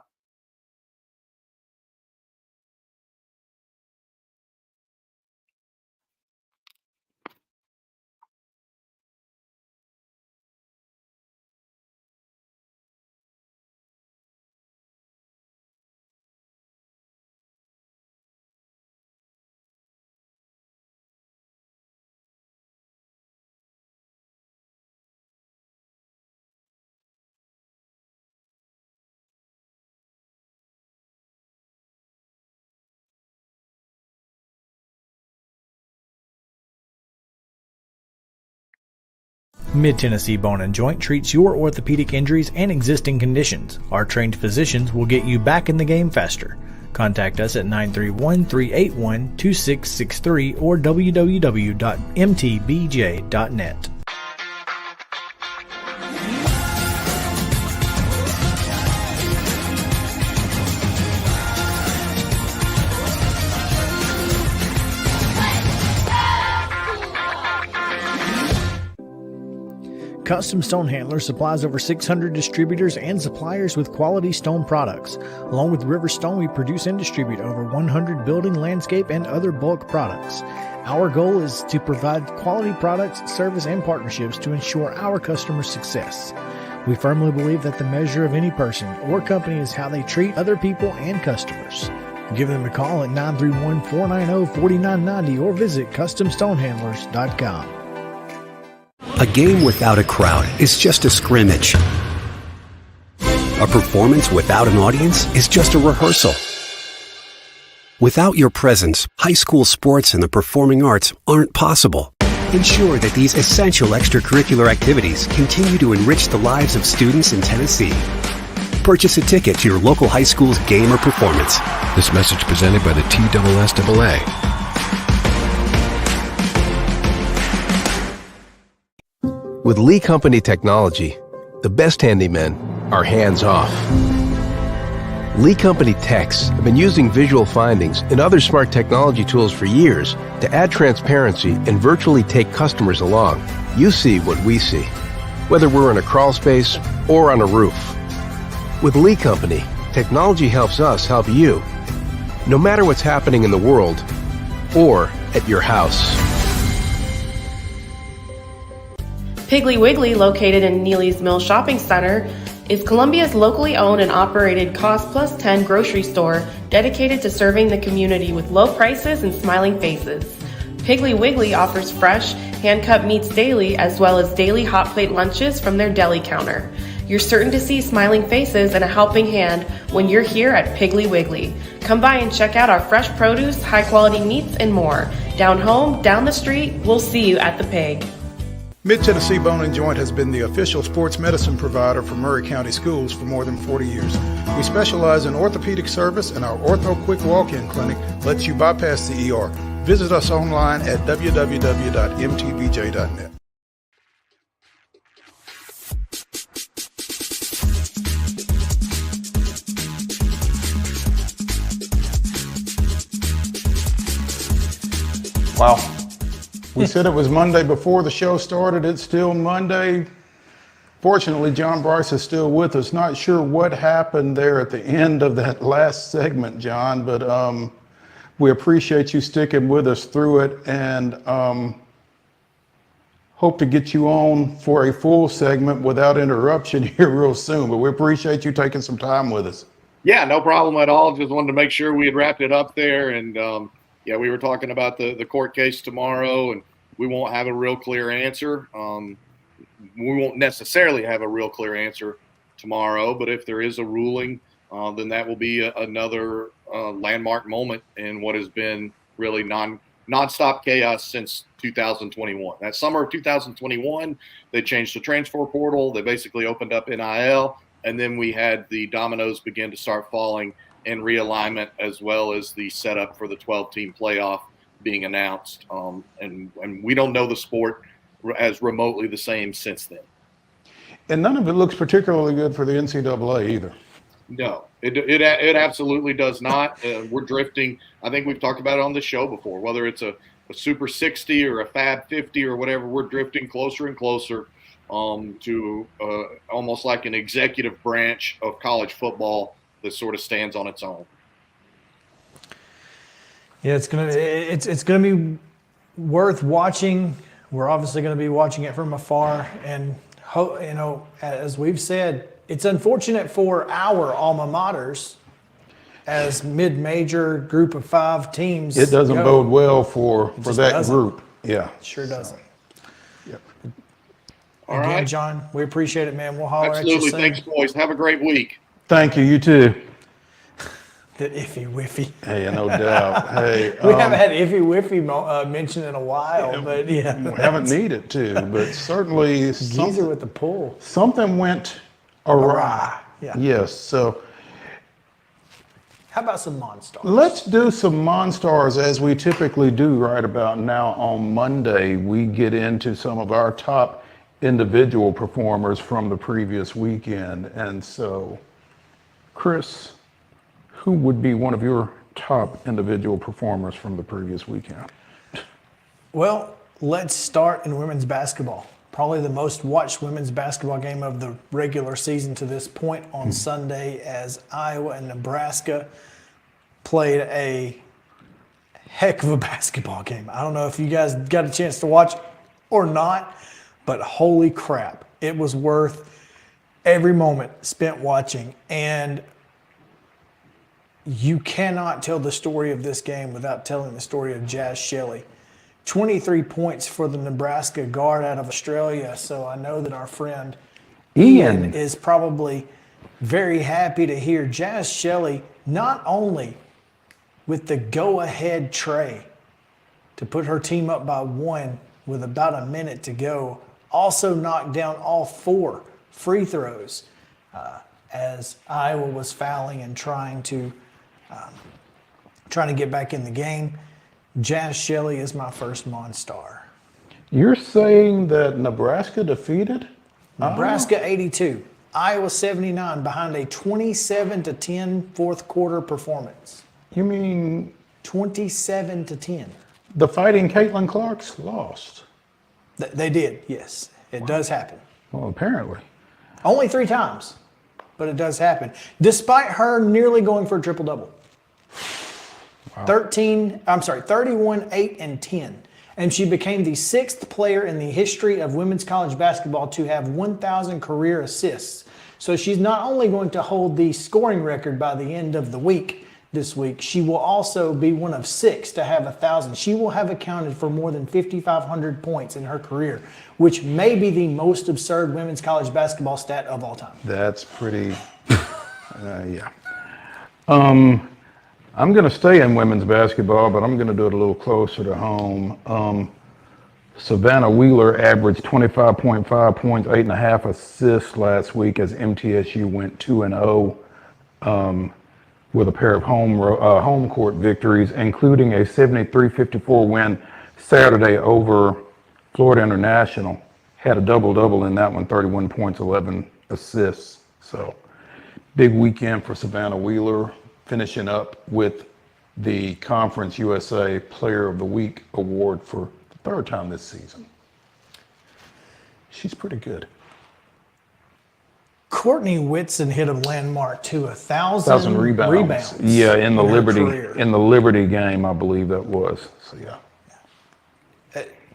Mid-Tennessee Bone & Joint treats your orthopedic injuries and existing conditions. Our trained physicians will get you back in the game faster. Contact us at 931-381-2663 or www.mtbj.net. Custom Stone Handlers supplies over 600 distributors and suppliers with quality stone products. Along with River Stone, we produce and distribute over 100 building, landscape, and other bulk products. Our goal is to provide quality products, service, and partnerships to ensure our customers' success. We firmly believe that the measure of any person or company is how they treat other people and customers. Give them a call at 931-490-4990 or visit CustomStonehandlers.com. A game without a crowd is just a scrimmage. A performance without an audience is just a rehearsal. Without your presence, high school sports and the performing arts aren't possible. Ensure that these essential extracurricular activities continue to enrich the lives of students in Tennessee. Purchase a ticket to your local high school's game or performance. This message presented by the TSSAA. With Lee Company technology, the best handymen are hands-off. Lee Company techs have been using visual findings and other smart technology tools for years to add transparency and virtually take customers along. You see what we see, whether we're in a crawl space or on a roof. With Lee Company, technology helps us help you, no matter what's happening in the world or at your house. Piggly Wiggly, located in Neely's Mill Shopping Center, is Columbia's locally owned and operated Cost Plus 10 grocery store dedicated to serving the community with low prices and smiling faces. Piggly Wiggly offers fresh, hand-cut meats daily as well as daily hot plate lunches from their deli counter. You're certain to see smiling faces and a helping hand when you're here at Piggly Wiggly. Come by and check out our fresh produce, high-quality meats, and more. Down home, down the street, we'll see you at the Pig. Mid-Tennessee Bone & Joint has been the official sports medicine provider for Murray County Schools for more than 40 years. We specialize in orthopedic service, and our Ortho Quick Walk-In Clinic lets you bypass the ER. Visit us online at www.mtbj.net. Wow. We said it was Monday before the show started. It's still Monday. Fortunately, John Bryce is still with us. Not sure what happened there at the end of that last segment, John, but we appreciate you sticking with us through it, and hope to get you on for a full segment without interruption here real soon. But we appreciate you taking some time with us. Yeah, no problem at all. Just wanted to make sure we had wrapped it up there. And yeah, we were talking about the court case tomorrow, and we won't have a real clear answer. We won't necessarily have a real clear answer tomorrow, but if there is a ruling, then that will be another landmark moment in what has been really nonstop chaos since 2021. That summer of 2021, they changed the transfer portal. They basically opened up NIL, and then we had the dominoes begin to start falling in realignment, as well as the setup for the 12-team playoff being announced. And we don't know the sport as remotely the same since then. And none of it looks particularly good for the NCAA either. No, it absolutely does not. We're drifting. I think we've talked about it on the show before, whether it's a Super 60 or a Fab 50 or whatever, we're drifting closer and closer to almost like an executive branch of college football that sort of stands on its own. Yeah, it's gonna be worth watching. We're obviously going to be watching it from afar, and as we've said, it's unfortunate for our alma maters as mid-major group of 5 teams. It doesn't bode well for that group. Yeah, it sure doesn't. Yep. All Again, right, John, we appreciate it, man. We'll holler absolutely. at you soon. Thanks, boys. Have a great week. Thank you. You too. The iffy whiffy. Hey, no doubt. Hey, we haven't had iffy whiffy mentioned in a while, but yeah, we haven't needed to, but certainly geezer with the pull. Something went awry. Yeah. Yes. So how about some MON-STARS? let's do some MON-STARS as we typically do right about now on Monday. We get into some of our top individual performers from the previous weekend. And so, Chris, who would be one of your top individual performers from the previous weekend? Well, let's start in women's basketball. Probably the most watched women's basketball game of the regular season to this point on Sunday, as Iowa and Nebraska played a heck of a basketball game. I don't know if you guys got a chance to watch or not, but holy crap, it was worth every moment spent watching. And you cannot tell the story of this game without telling the story of Jaz Shelley. 23 points for the Nebraska guard out of Australia. So I know that our friend Ian is probably very happy to hear Jaz Shelley not only with the go-ahead tray to put her team up by 1 with about a minute to go, also knocked down all 4 free throws as Iowa was fouling and trying to get back in the game. Jaz Shelley is my first MON-STAR. You're saying that Nebraska defeated? Nebraska 82, Iowa 79 behind a 27-10 fourth quarter performance. You mean 27-10. the Fighting Caitlin Clarks lost? They did, yes. It does happen. Well, apparently. Only 3 times, but it does happen. Despite her nearly going for a triple-double. Wow. 31, 8, and 10. And she became the 6th player in the history of women's college basketball to have 1,000 career assists. So she's not only going to hold the scoring record by the end of the week this week, she will also be one of 6 to have 1,000. She will have accounted for more than 5,500 points in her career, which may be the most absurd women's college basketball stat of all time. That's pretty, yeah. I'm going to stay in women's basketball, but I'm going to do it a little closer to home. Savannah Wheeler averaged 25.5 points, 8.5 assists last week as MTSU went 2-0 with a pair of home court victories, including a 73-54 win Saturday over Florida International. Had a double-double in that one, 31 points, 11 assists. So big weekend for Savannah Wheeler, finishing up with the Conference USA Player of the Week award for the third time this season. She's pretty good. Courtney Whitson hit a landmark to 1,000 rebounds. Yeah, in the Liberty game, I believe that was. So yeah.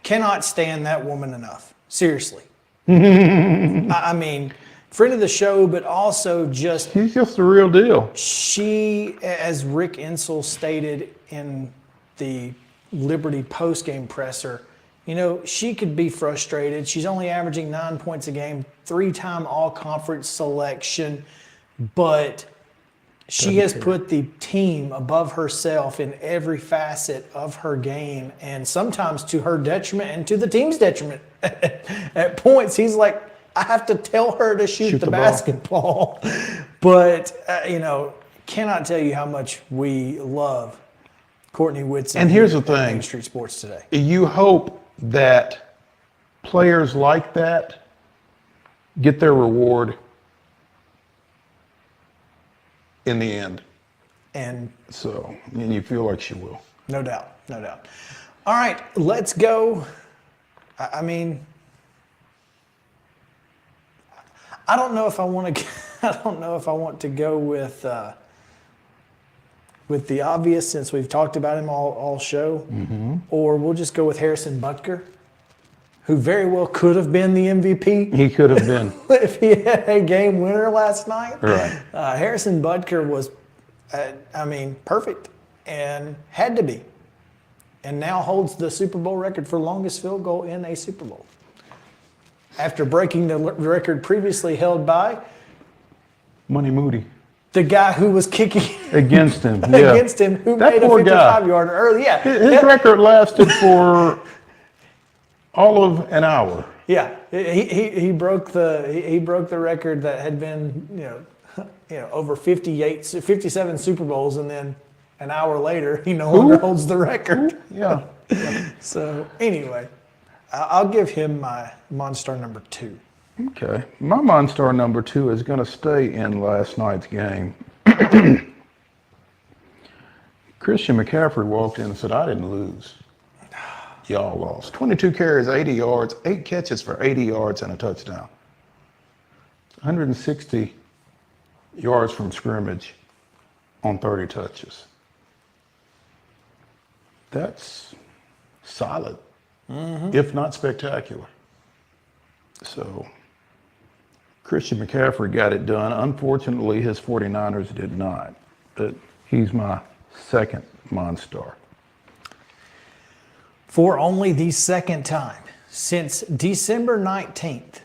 Cannot stand that woman enough. Seriously. I mean, friend of the show, but also just... She's just the real deal. She, as Rick Insell stated in the Liberty postgame presser, you know, she could be frustrated. She's only averaging 9 points a game, 3-time all-conference selection, but she has put the team above herself in every facet of her game, and sometimes to her detriment and to the team's detriment. At points, he's like, I have to tell her to shoot the basketball. But, you know, cannot tell you how much we love Courtney Whitson. And here's the thing. Main Street Sports today. You hope that players like that get their reward in the end. And you feel like she will. No doubt, no doubt. All right, let's go. I mean, I don't know if I want to. I don't know if I want to go with the obvious, since we've talked about him all show, or we'll just go with Harrison Butker, who very well could have been the MVP. He could have been if he had a game winner last night. Right. Harrison Butker was, perfect, and had to be, and now holds the Super Bowl record for longest field goal in a Super Bowl, after breaking the record previously held by Money Moody, the guy who was kicking against him. Against him, who that made a poor 55-yarder early. Yeah, his record lasted for all of an hour. Yeah, he broke the record that had been over 57 Super Bowls, and then an hour later he no longer holds the record. Yeah. So anyway, I'll give him my MON-STAR number 2. Okay. My MON-STAR number 2 is going to stay in last night's game. Christian McCaffrey walked in and said, I didn't lose. Y'all lost. 22 carries, 80 yards, 8 catches for 80 yards and a touchdown. 160 yards from scrimmage on 30 touches. That's solid, if not spectacular. So Christian McCaffrey got it done. Unfortunately, his 49ers did not. But he's my second MON-STAR. For only the second time since December 19th,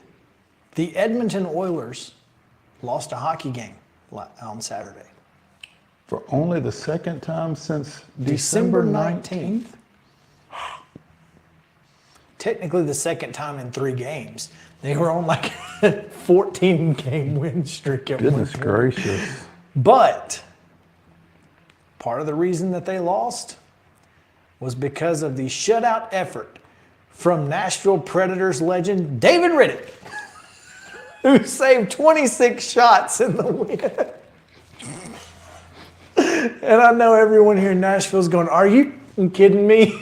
the Edmonton Oilers lost a hockey game on Saturday. For only the second time since December 19th? Technically the second time in 3 games. They were on like a 14-game win streak at one point. Goodness gracious. But part of the reason that they lost was because of the shutout effort from Nashville Predators legend David Riddick, who saved 26 shots in the win. And I know everyone here in Nashville is going, are you kidding me?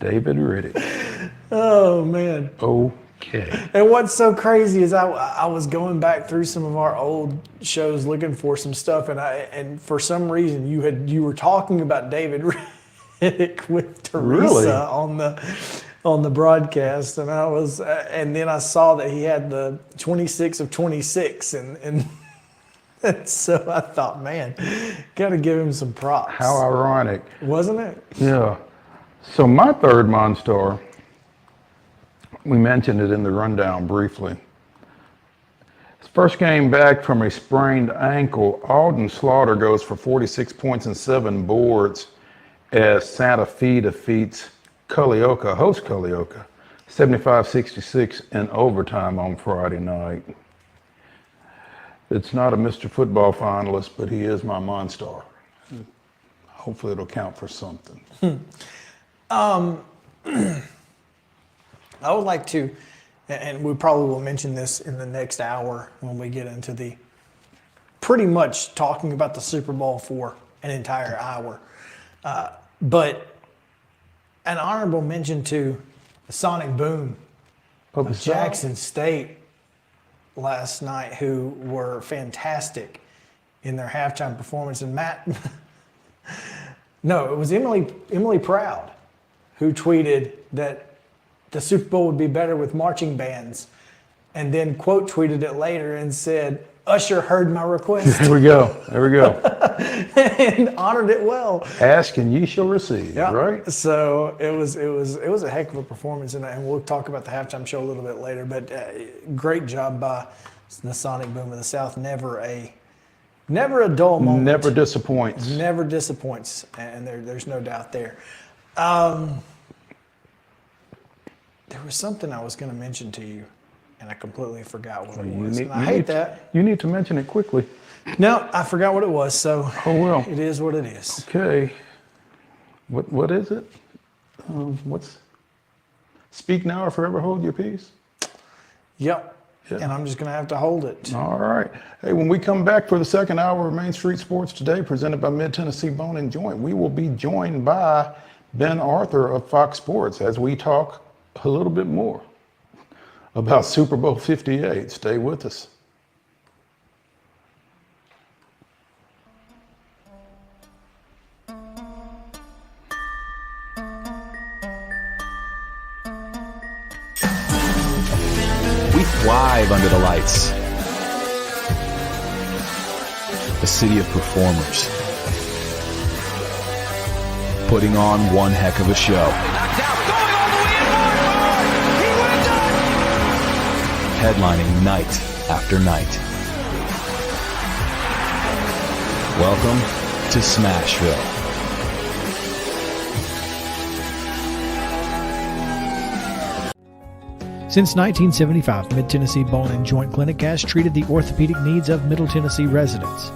David Riddick. Oh, man. Okay. And what's so crazy is I was going back through some of our old shows looking for some stuff, and for some reason you were talking about David Riddick with Teresa on the broadcast, and and then I saw that he had the 26 of 26, and so I thought, man, gotta give him some props. How ironic. Wasn't it? Yeah. So my third MON-STAR, we mentioned it in the rundown briefly. His first game back from a sprained ankle, Alden Slaughter goes for 46 points and 7 boards as Santa Fe defeats host Culleoka, 75-66 in overtime on Friday night. It's not a Mr. Football finalist, but he is my MON-STAR. Hopefully it'll count for something. I would like to, and we probably will mention this in the next hour when we get into the pretty much talking about the Super Bowl for an entire hour. But an honorable mention to the Sonic Boom of Jackson State last night, who were fantastic in their halftime performance. And Matt, no, it was Emily Proud who tweeted that the Super Bowl would be better with marching bands, and then quote tweeted it later and said, "Usher heard my request." There we go. There we go. And honored it well. Ask and ye shall receive. Yeah. Right. So it was a heck of a performance, and we'll talk about the halftime show a little bit later. But great job by the Sonic Boom of the South. Never a dull moment. Never disappoints. Never disappoints, and there's no doubt there. There was something I was going to mention to you, and I completely forgot what it was. I hate that. You need to mention it quickly. No, I forgot what it was. So well. It is what it is. Okay. What is it? Speak now or forever hold your peace? Yep. Yeah. And I'm just going to have to hold it. All right. Hey, when we come back for the second hour of Main Street Sports Today, presented by Mid-Tennessee Bone and Joint, we will be joined by Ben Arthur of Fox Sports as we talk a little bit more about Super Bowl 58. Stay with us. We thrive under the lights. A city of performers. Putting on one heck of a show. Headlining night after night. Welcome to Smashville. Since 1975, Mid-Tennessee Bone and Joint Clinic has treated the orthopedic needs of Middle Tennessee residents.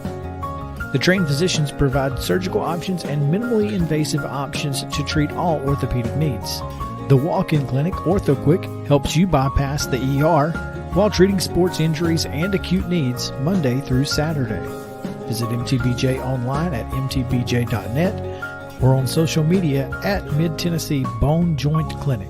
The trained physicians provide surgical options and minimally invasive options to treat all orthopedic needs. The walk-in clinic, OrthoQuick, helps you bypass the ER while treating sports injuries and acute needs Monday through Saturday. Visit MTBJ online at mtbj.net or on social media at Mid-Tennessee Bone Joint Clinic.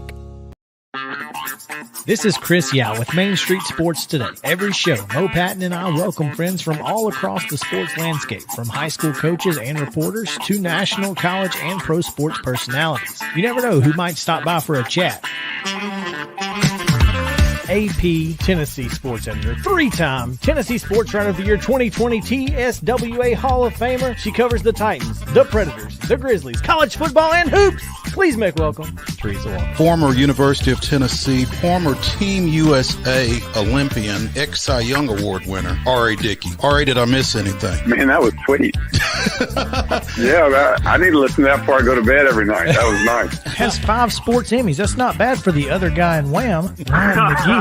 This is Chris Yao with Main Street Sports Today. Every show, Mo Patton and I welcome friends from all across the sports landscape, from high school coaches and reporters to national, college, and pro sports personalities. You never know who might stop by for a chat. AP Tennessee Sports Editor, three-time Tennessee Sports Writer of the Year 2020 TSWA Hall of Famer. She covers the Titans, the Predators, the Grizzlies, college football, and hoops. Please make welcome Teresa Walker. Former University of Tennessee, former Team USA Olympian, ex-Cy Young Award winner, R.A. Dickey. R.A., did I miss anything? Man, that was sweet. Yeah, I need to listen to that before I go to bed every night. That was nice. Has 5 sports Emmys. That's not bad for the other guy in Wham, Ryan McGee.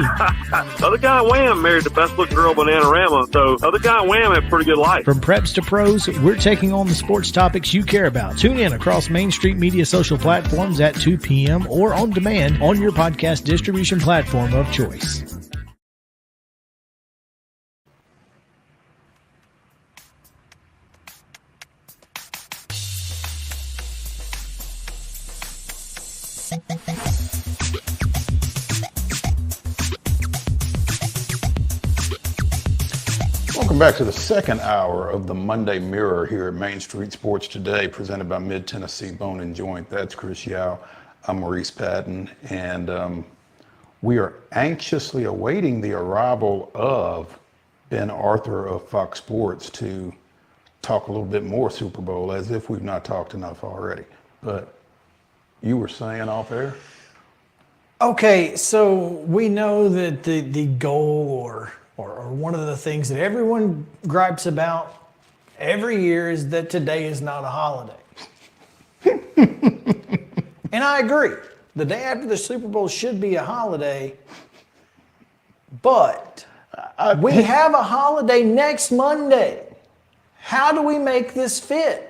The other guy in Wham married the best looking girl, Bananarama. So the other guy in Wham had a pretty good life. From preps to pros, we're taking on the sports topics you care about. Tune in across Main Street Media social platforms at 2 p.m. or on demand on your podcast distribution platform of choice. Welcome back to the second hour of the Monday Mirror here at Main Street Sports Today, presented by Mid-Tennessee Bone and Joint. That's Chris Yao. I'm Maurice Patton, and we are anxiously awaiting the arrival of Ben Arthur of Fox Sports to talk a little bit more Super Bowl, as if we've not talked enough already. But you were saying off air? Okay, so we know that the goal or one of the things that everyone gripes about every year is that today is not a holiday. And I agree. The day after the Super Bowl should be a holiday, but we have a holiday next Monday. How do we make this fit?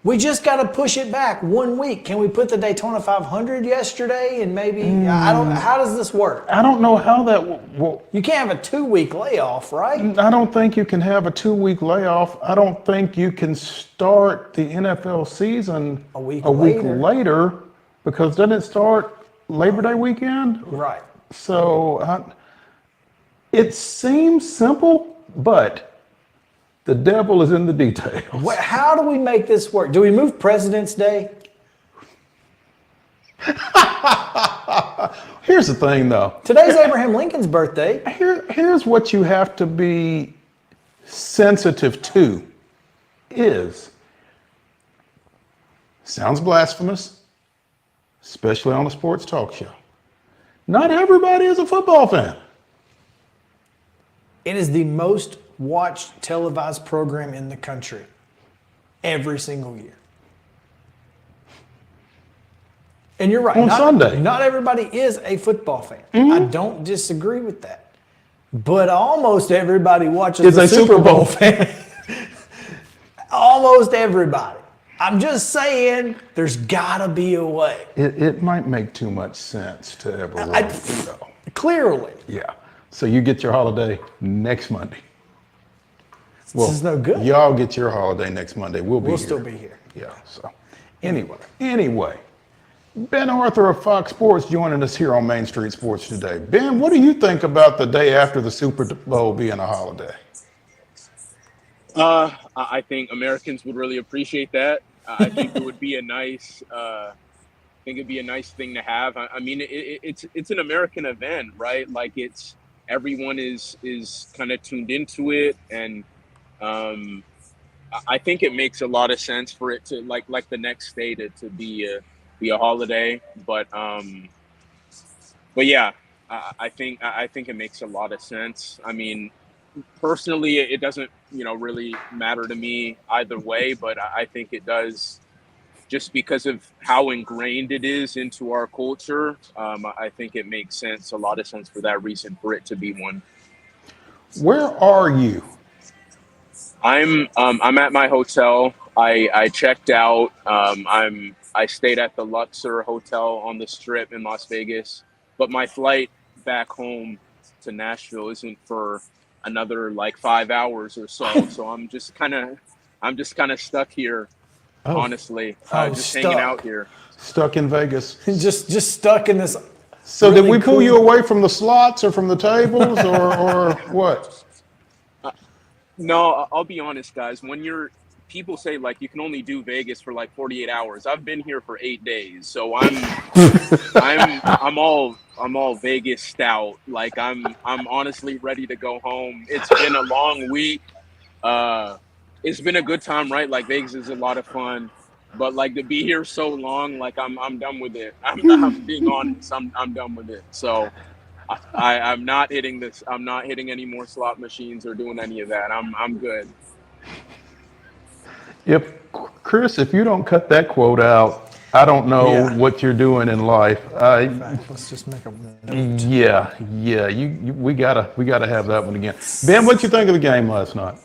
We We just got to push it back 1 week. Can we put the Daytona 500 yesterday and maybe I don't? How does this work? I don't know how that will. You can't have a 2-week layoff, right? I don't think you can have a 2-week layoff. I don't think you can start the NFL season a week later because doesn't it start Labor Day weekend? Right. So it seems simple, but the devil is in the details. How do we make this work? Do we move President's Day? Here's the thing, though. Today's Abraham Lincoln's birthday. Here's what you have to be sensitive to sounds blasphemous, especially on a sports talk show. Not everybody is a football fan. It is the most watched televised program in the country every single year. And you're right. On Sunday. Not everybody is a football fan. Mm-hmm. I don't disagree with that. But almost everybody watches a Super Bowl fan. Almost everybody. I'm just saying there's got to be a way. It might make too much sense to everyone. Clearly. Yeah. So you get your holiday next Monday. This is no good. Y'all get your holiday next Monday. We'll still be here. Yeah. So anyway, Ben Arthur of Fox Sports joining us here on Main Street Sports today. Ben, what do you think about the day after the Super Bowl being a holiday? I think Americans would really appreciate that. I think it would be a nice. I think it'd be a nice thing to have. I mean, it's an American event, right? Like everyone is kind of tuned into it, and I think it makes a lot of sense for it to like the next day to be a holiday. But yeah, I think it makes a lot of sense. I mean, personally, it doesn't really matter to me either way, but I think it does just because of how ingrained it is into our culture. I think it makes a lot of sense for that reason for it to be one. Where are you? I'm at my hotel. I checked out. I stayed at the Luxor Hotel on the Strip in Las Vegas, but my flight back home to Nashville isn't for another like 5 hours or so. So I'm just kind of stuck here, honestly. Just hanging out here. Stuck in Vegas. just stuck in this. So really did we pull you away from the slots or from the tables or what? No, I'll be honest, guys. When people say like you can only do Vegas for like 48 hours. I've been here for 8 days, so I'm all Vegas stout. Like I'm honestly ready to go home. It's been a long week. It's been a good time, right? Like Vegas is a lot of fun, but like to be here so long, like I'm done with it. I'm being honest. I'm done with it. So I'm not hitting this. I'm not hitting any more slot machines or doing any of that. I'm good. Chris, if you don't cut that quote out, I don't know what you're doing in life. Let's just make a note. Yeah. We gotta have that one again. Ben, what'd you think of the game last night?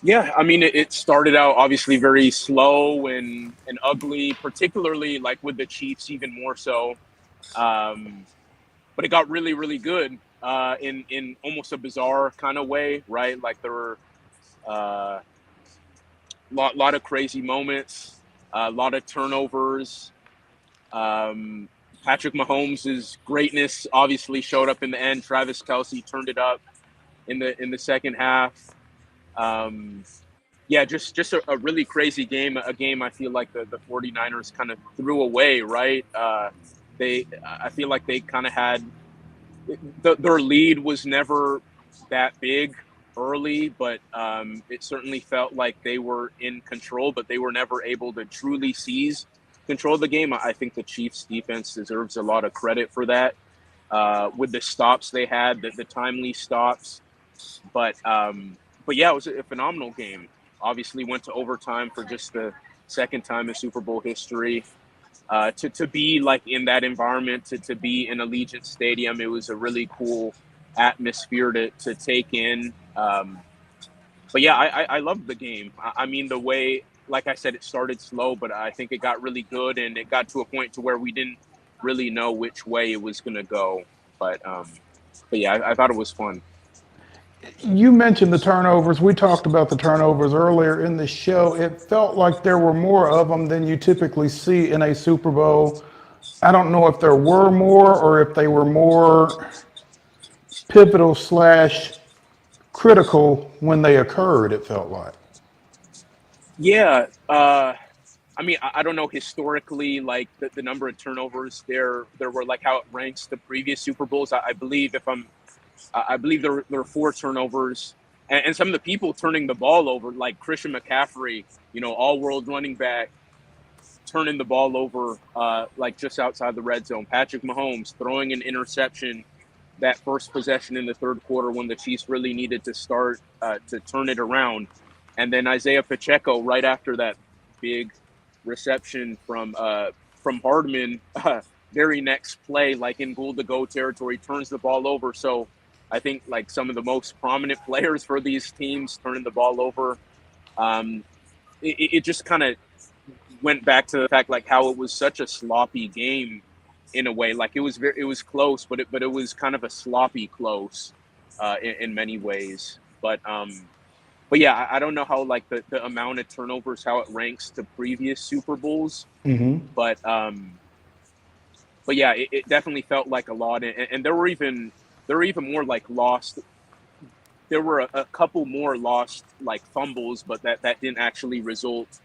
Yeah, I mean, it started out obviously very slow and ugly, particularly like with the Chiefs, even more so. But it got really, really good in almost a bizarre kind of way, right? Like there were lot of crazy moments, a lot of turnovers. Patrick Mahomes' greatness obviously showed up in the end. Travis Kelce turned it up in the second half. Just a really crazy game. A game I feel like the 49ers kind of threw away, right? I feel like they kind of had their lead was never that big early, but it certainly felt like they were in control, but they were never able to truly seize control of the game. I think the Chiefs defense deserves a lot of credit for that with the stops they had, the timely stops. But yeah, it was a phenomenal game. Obviously went to overtime for just the second time in Super Bowl history. To be like in that environment, to be in Allegiant Stadium, it was a really cool atmosphere to take in. But yeah, I loved the game. I mean, the way like I said, it started slow, but I think it got really good, and it got to a point to where we didn't really know which way it was going to go. But yeah, I thought it was fun. You mentioned the turnovers. We talked about the turnovers earlier in the show. It felt like there were more of them than you typically see in a Super Bowl. I don't know if there were more or if they were more pivotal / critical when they occurred, it felt like. Yeah. I mean, I don't know historically, like the number of turnovers there were, like how it ranks the previous Super Bowls. I believe I believe there were 4 turnovers, and some of the people turning the ball over, like Christian McCaffrey, all-world running back, turning the ball over, like just outside the red zone. Patrick Mahomes throwing an interception that first possession in the third quarter when the Chiefs really needed to start to turn it around. And then Isaiah Pacheco right after that big reception from Hardman, very next play, like in goal to go territory, turns the ball over. So I think like some of the most prominent players for these teams turning the ball over. It just kind of went back to the fact like how it was such a sloppy game in a way. Like it was close, but it was kind of a sloppy close in many ways. But yeah, I don't know how like the amount of turnovers, how it ranks to previous Super Bowls. Mm-hmm. But yeah, it definitely felt like a lot, and there were even more like lost. There were a couple more lost like fumbles, but that didn't actually result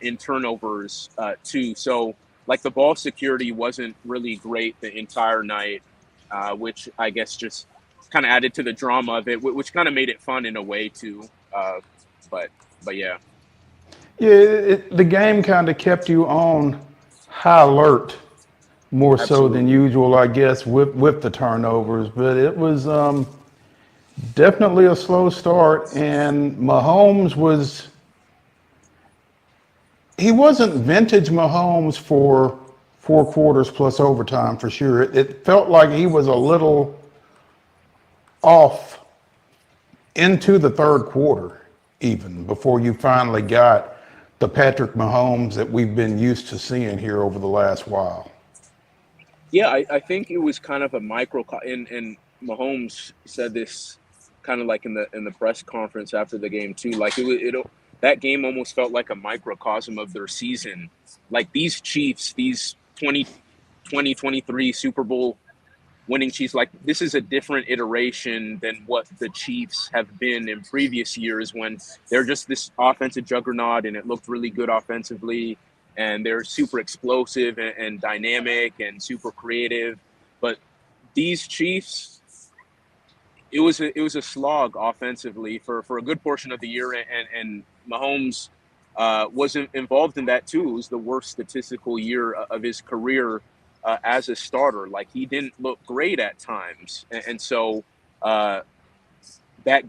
in turnovers too. So like the ball security wasn't really great the entire night, which I guess just kind of added to the drama of it, which kind of made it fun in a way too. But yeah. Yeah, the game kind of kept you on high alert more so than usual, I guess, with the turnovers. But it was definitely a slow start, and Mahomes he wasn't vintage Mahomes for 4 quarters plus overtime for sure. It felt like he was a little off into the third quarter, even before you finally got the Patrick Mahomes that we've been used to seeing here over the last while. Yeah, I think it was kind of a micro, and Mahomes said this kind of like in the press conference after the game too. Like that game almost felt like a microcosm of their season. Like these Chiefs, these 2023 Super Bowl winning Chiefs, like this is a different iteration than what the Chiefs have been in previous years when they're just this offensive juggernaut and it looked really good offensively and they're super explosive and dynamic and super creative. But these Chiefs, it was a slog offensively for a good portion of the year, and Mahomes wasn't involved in that too. It was the worst statistical year of his career as a starter. Like he didn't look great at times, and so that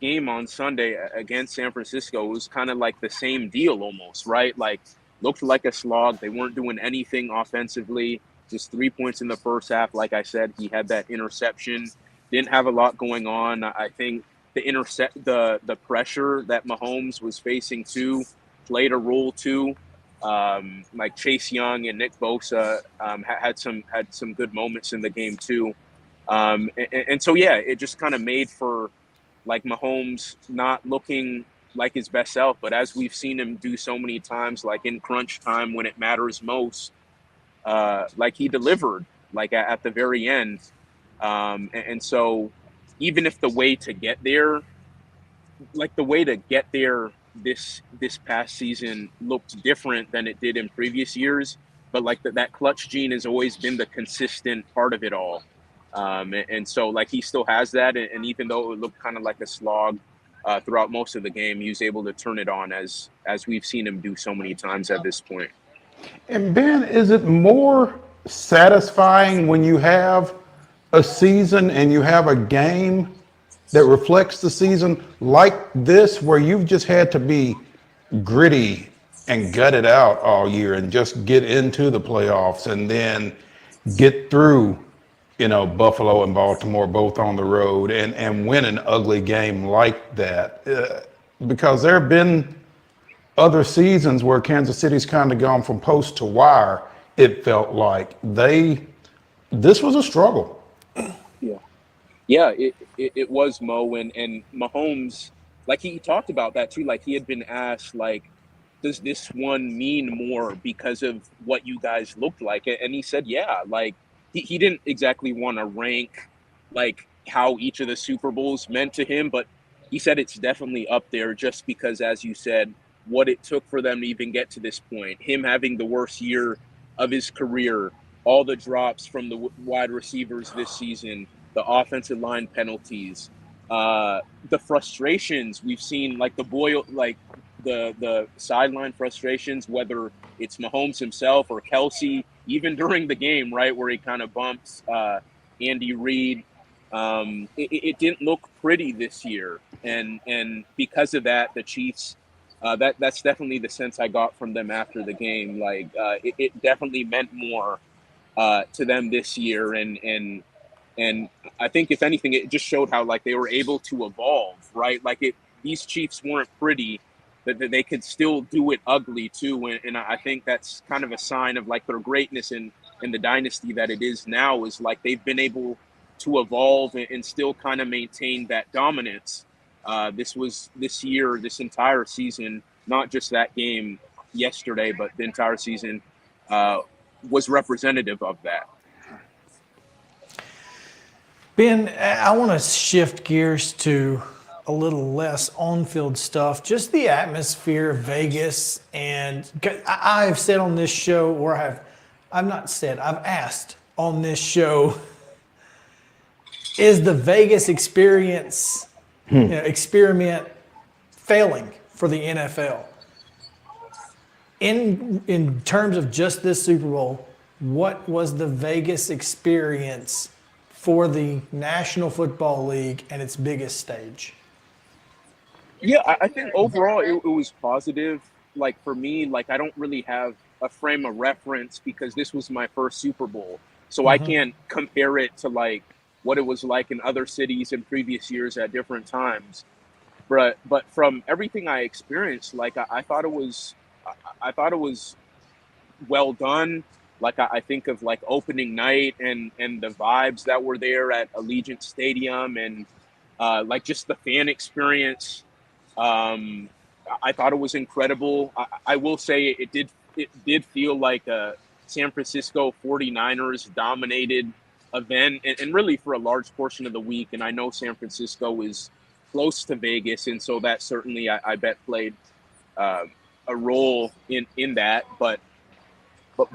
game on Sunday against San Francisco was kind of like the same deal almost, right? Like looked like a slog. They weren't doing anything offensively. Just 3 points in the first half. Like I said, he had that interception. Didn't have a lot going on. I think the pressure that Mahomes was facing too played a role too. Like Chase Young and Nick Bosa had some good moments in the game too. And so yeah, it just kind of made for like Mahomes not looking like his best self, but as we've seen him do so many times, like in crunch time when it matters most, like he delivered like at the very end. And so even if the way to get there this past season looked different than it did in previous years, but like that clutch gene has always been the consistent part of it all. And so like he still has that. And even though it looked kind of like a slog throughout most of the game, he was able to turn it on as we've seen him do so many times at this point. And Ben, is it more satisfying when you have a season and you have a game that reflects the season like this, where you've just had to be gritty and gut it out all year and just get into the playoffs and then get through, Buffalo and Baltimore both on the road and win an ugly game like that? Because there have been other seasons where Kansas City's kind of gone from post to wire, it felt like this was a struggle. Yeah, it was Mo, and Mahomes, like he talked about that too. Like he had been asked, like, does this one mean more because of what you guys looked like? And he said, yeah, like he didn't exactly want to rank like how each of the Super Bowls meant to him, but he said it's definitely up there just because, as you said, what it took for them to even get to this point, him having the worst year of his career, all the drops from the wide receivers this season, the offensive line penalties, the frustrations we've seen, like the sideline frustrations, whether it's Mahomes himself or Kelsey, even during the game, right, where he kind of bumps Andy Reid. It didn't look pretty this year, and because of that, the Chiefs. That's definitely the sense I got from them after the game. Like it definitely meant more to them this year, and I think if anything, it just showed how like they were able to evolve, right? Like these Chiefs weren't pretty, that they could still do it ugly too, and I think that's kind of a sign of like their greatness and the dynasty that it is now, is like they've been able to evolve and still kind of maintain that dominance. This year, this entire season, not just that game yesterday, but the entire season was representative of that. Ben, I want to shift gears to a little less on-field stuff, just the atmosphere of Vegas. And I've said on this show, or I've asked on this show, is the Vegas experiment failing for the NFL? In terms of just this Super Bowl, what was the Vegas experience for the National Football League and its biggest stage? Yeah, I think overall it was positive. Like for me, like I don't really have a frame of reference because this was my first Super Bowl. So I can't compare it to like what it was like in other cities in previous years at different times. But from everything I experienced, like I thought it was well done. Like I think of like opening night and the vibes that were there at Allegiant Stadium, and like just the fan experience. I thought it was incredible. I will say it did feel like a San Francisco 49ers dominated event, and really for a large portion of the week. And I know San Francisco is close to Vegas, and so that certainly I bet played a role in that. But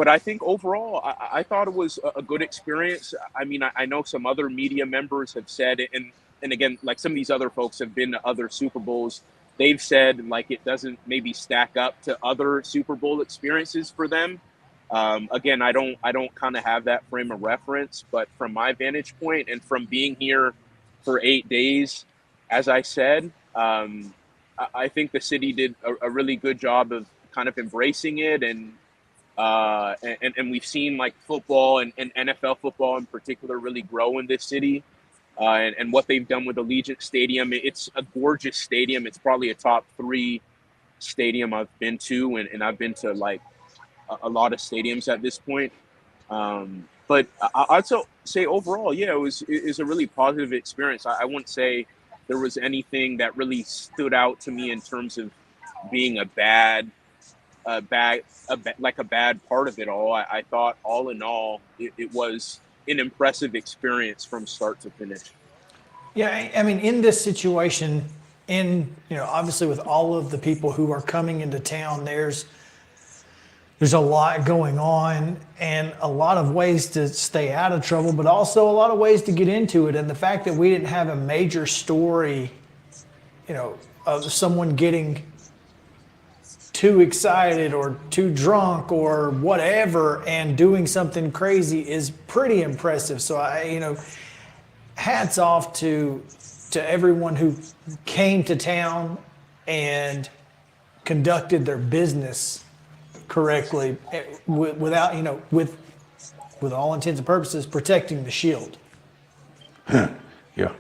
I think overall, I thought it was a good experience. I mean, I know some other media members have said, and again, like some of these other folks have been to other Super Bowls. They've said like it doesn't maybe stack up to other Super Bowl experiences for them. Again, I don't kind of have that frame of reference, but from my vantage point and from being here for 8 days, as I said, I think the city did a really good job of kind of embracing it, and we've seen like football and NFL football in particular really grow in this city. And what they've done with Allegiant Stadium, it's a gorgeous stadium. It's probably a top 3 stadium I've been to, and I've been to like a lot of stadiums at this point. But I'd say overall, yeah, it was a really positive experience. I wouldn't say there was anything that really stood out to me in terms of being a bad part of it all. I thought all in all, it was an impressive experience from start to finish. Yeah, I mean, in this situation, obviously with all of the people who are coming into town, there's a lot going on and a lot of ways to stay out of trouble, but also a lot of ways to get into it. And the fact that we didn't have a major story, of someone getting too excited or too drunk or whatever and doing something crazy is pretty impressive. So hats off to everyone who came to town and conducted their business correctly without, with all intents and purposes, protecting the shield. Yeah.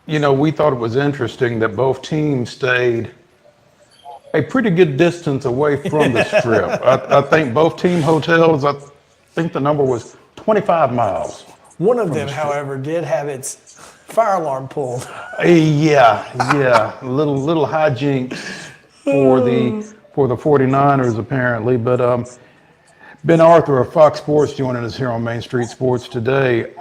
We thought it was interesting that both teams stayed a pretty good distance away from the strip. I think both team hotels, I think the number was 25 miles. One of them, however, did have its fire alarm pulled. Yeah, a little hijinks for the 49ers apparently. But Ben Arthur of Fox Sports joining us here on Main Street Sports today.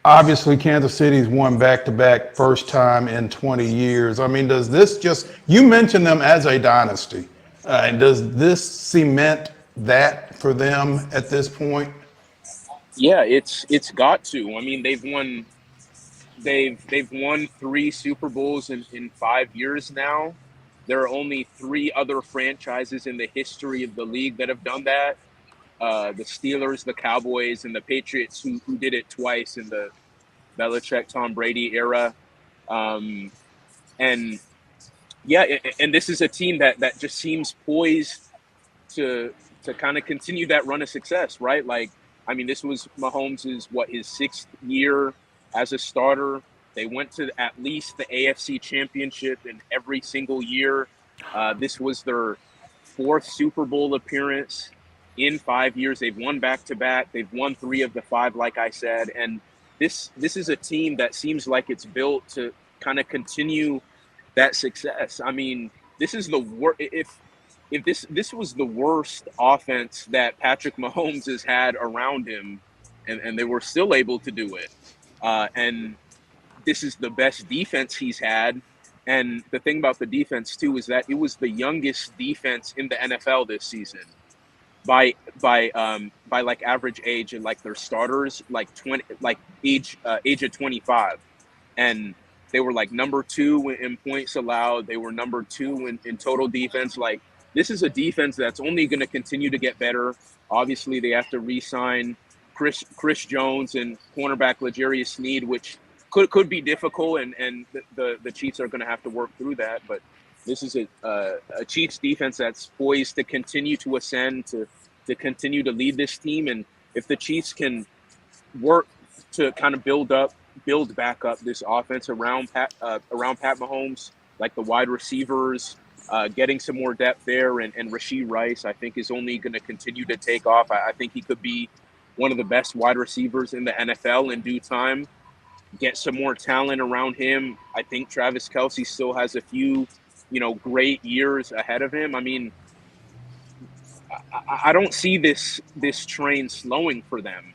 Obviously, Kansas City's won back-to-back, first time in 20 years. I mean, does this you mentioned them as a dynasty, and does this cement that for them at this point? Yeah, it's got to. I mean, they've won 3 Super Bowls in 5 years now. There are only 3 other franchises in the history of the league that have done that. The Steelers, the Cowboys, and the Patriots, who did it twice in the Belichick, Tom Brady era. And yeah, and this is a team that just seems poised to kind of continue that run of success, right? Like, I mean, this was Mahomes' his 6th year as a starter. They went to at least the AFC Championship in every single year. This was their 4th Super Bowl appearance in 5 years. They've won back-to-back. They've won 3 of the 5, like I said. And this is a team that seems like it's built to kind of continue that success. I mean, this is the worst. If this was the worst offense that Patrick Mahomes has had around him, and they were still able to do it, and this is the best defense he's had. And the thing about the defense too is that it was the youngest defense in the NFL this season by like average age, and like their starters like 20, like age of 25, and they were like number 2 in points allowed. They were number 2 in total defense. Like, this is a defense that's only going to continue to get better. Obviously, they have to re-sign Chris Jones and cornerback L'Jarius Sneed, which could be difficult, and the Chiefs are going to have to work through that. But this is a Chiefs defense that's poised to continue to ascend, to continue to lead this team. And if the Chiefs can work to kind of build back up this offense around Pat Mahomes, like the wide receivers, getting some more depth there, and Rashee Rice, I think, is only going to continue to take off. I think he could be one of the best wide receivers in the NFL in due time. Get some more talent around him. I think Travis Kelce still has a few, great years ahead of him. I mean, I don't see this train slowing for them.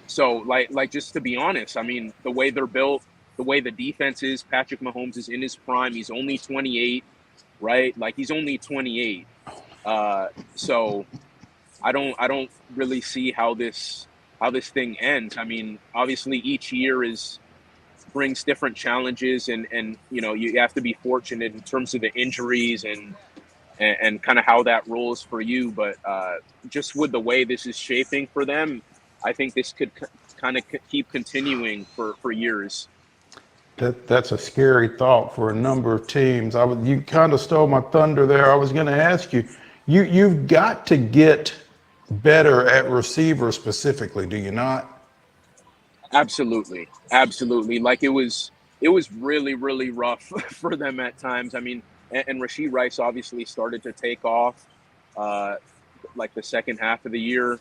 So, like, just to be honest, I mean, the way they're built, the way the defense is, Patrick Mahomes is in his prime. He's only 28, right? Like, he's only 28. So I don't really see how this thing ends. I mean, obviously each year brings different challenges, and you have to be fortunate in terms of the injuries and kind of how that rolls for you. But just with the way this is shaping for them, I think this could kind of keep continuing for years. That's a scary thought for a number of teams. You kind of stole my thunder there. I was going to ask you, you've got to get better at receiver specifically, do you not? Absolutely. Like, it was really, really rough for them at times. I mean, and Rashee Rice obviously started to take off like the second half of the year,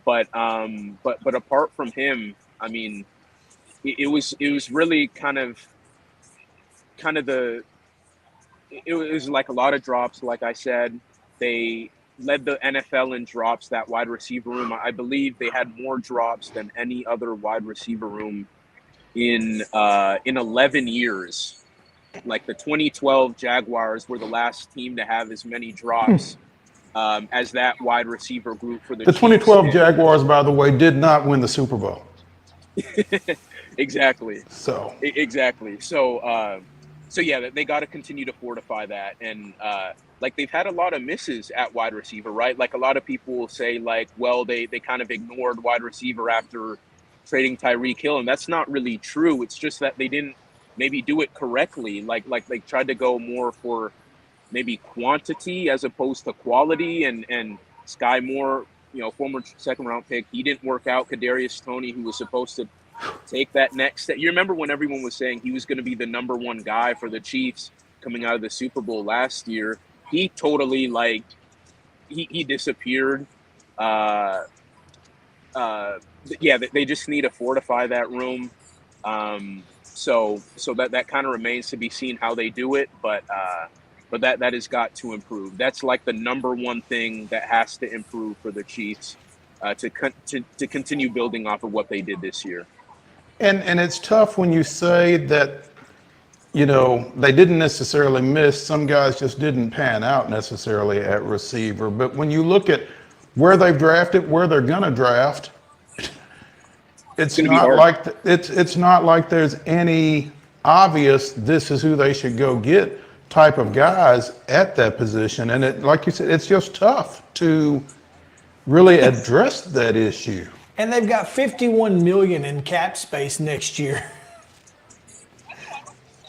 but apart from him, I mean, it was really kind of it was like a lot of drops. Like I said, they led the NFL in drops, that wide receiver room. I believe they had more drops than any other wide receiver room in 11 years. Like, the 2012 Jaguars were the last team to have as many drops as that wide receiver group for the Chiefs. 2012 Jaguars, by the way, did not win the Super Bowl. Exactly. So yeah, they got to continue to fortify that. And like, they've had a lot of misses at wide receiver, right? Like, a lot of people will say, like, well, they kind of ignored wide receiver after trading Tyreek Hill, and that's not really true. It's just that they didn't maybe do it correctly. Like they tried to go more for maybe quantity as opposed to quality. And Sky Moore, former second round pick, he didn't work out. Kadarius Toney, who was supposed to take that next step. You remember when everyone was saying he was going to be the number one guy for the Chiefs coming out of the Super Bowl last year? He totally he disappeared. Yeah, they just need to fortify that room. So that kind of remains to be seen how they do it, but that has got to improve. That's like the number one thing that has to improve for the Chiefs to continue building off of what they did this year. And it's tough when you say that, they didn't necessarily miss. Some guys just didn't pan out necessarily at receiver. But when you look at where they've drafted, where they're going to draft, it's not like there's any obvious this is who they should go get type of guys at that position. And like you said, it's just tough to really address that issue. And they've got $51 million in cap space next year.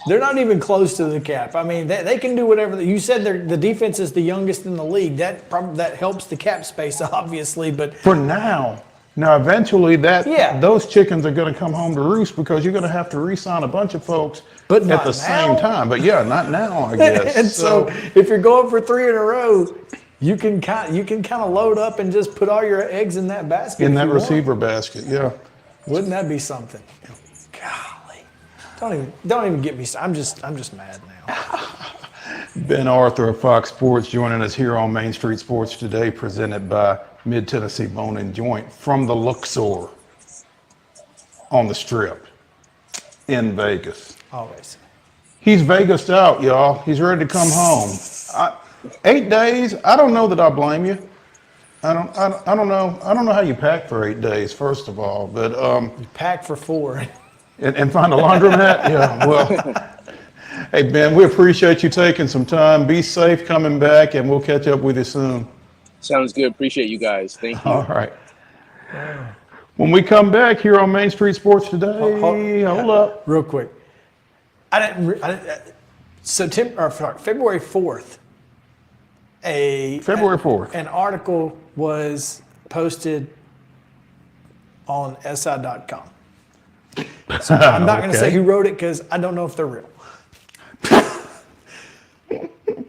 They're not even close to the cap. I mean, they can do whatever. You said the defense is the youngest in the league. That helps the cap space, obviously. But for now, eventually those chickens are going to come home to roost because you're going to have to re-sign a bunch of folks at the same time. But not now, I guess. And so if you're going for 3 in a row, you can kind of load up and just put all your eggs in that basket. In that receiver basket, yeah. Wouldn't that be something? Golly, don't even get me. I'm just mad now. Ben Arthur of Fox Sports joining us here on Main Street Sports Today, presented by Mid-Tennessee Bone and Joint from the Luxor on the Strip in Vegas. Always. He's Vegased out, y'all. He's ready to come home. 8 days. I don't know that I blame you. I don't know. I don't know how you pack for 8 days. First of all, but you pack for 4. And find a laundromat. Yeah. Well, hey Ben, we appreciate you taking some time. Be safe coming back, and we'll catch up with you soon. Sounds good. Appreciate you guys. Thank you. All right. When we come back here on Main Street Sports Today, hold up. Real quick. February 4th. February 4th. An article was posted on SI.com. So I'm not going to say who wrote it because I don't know if they're real.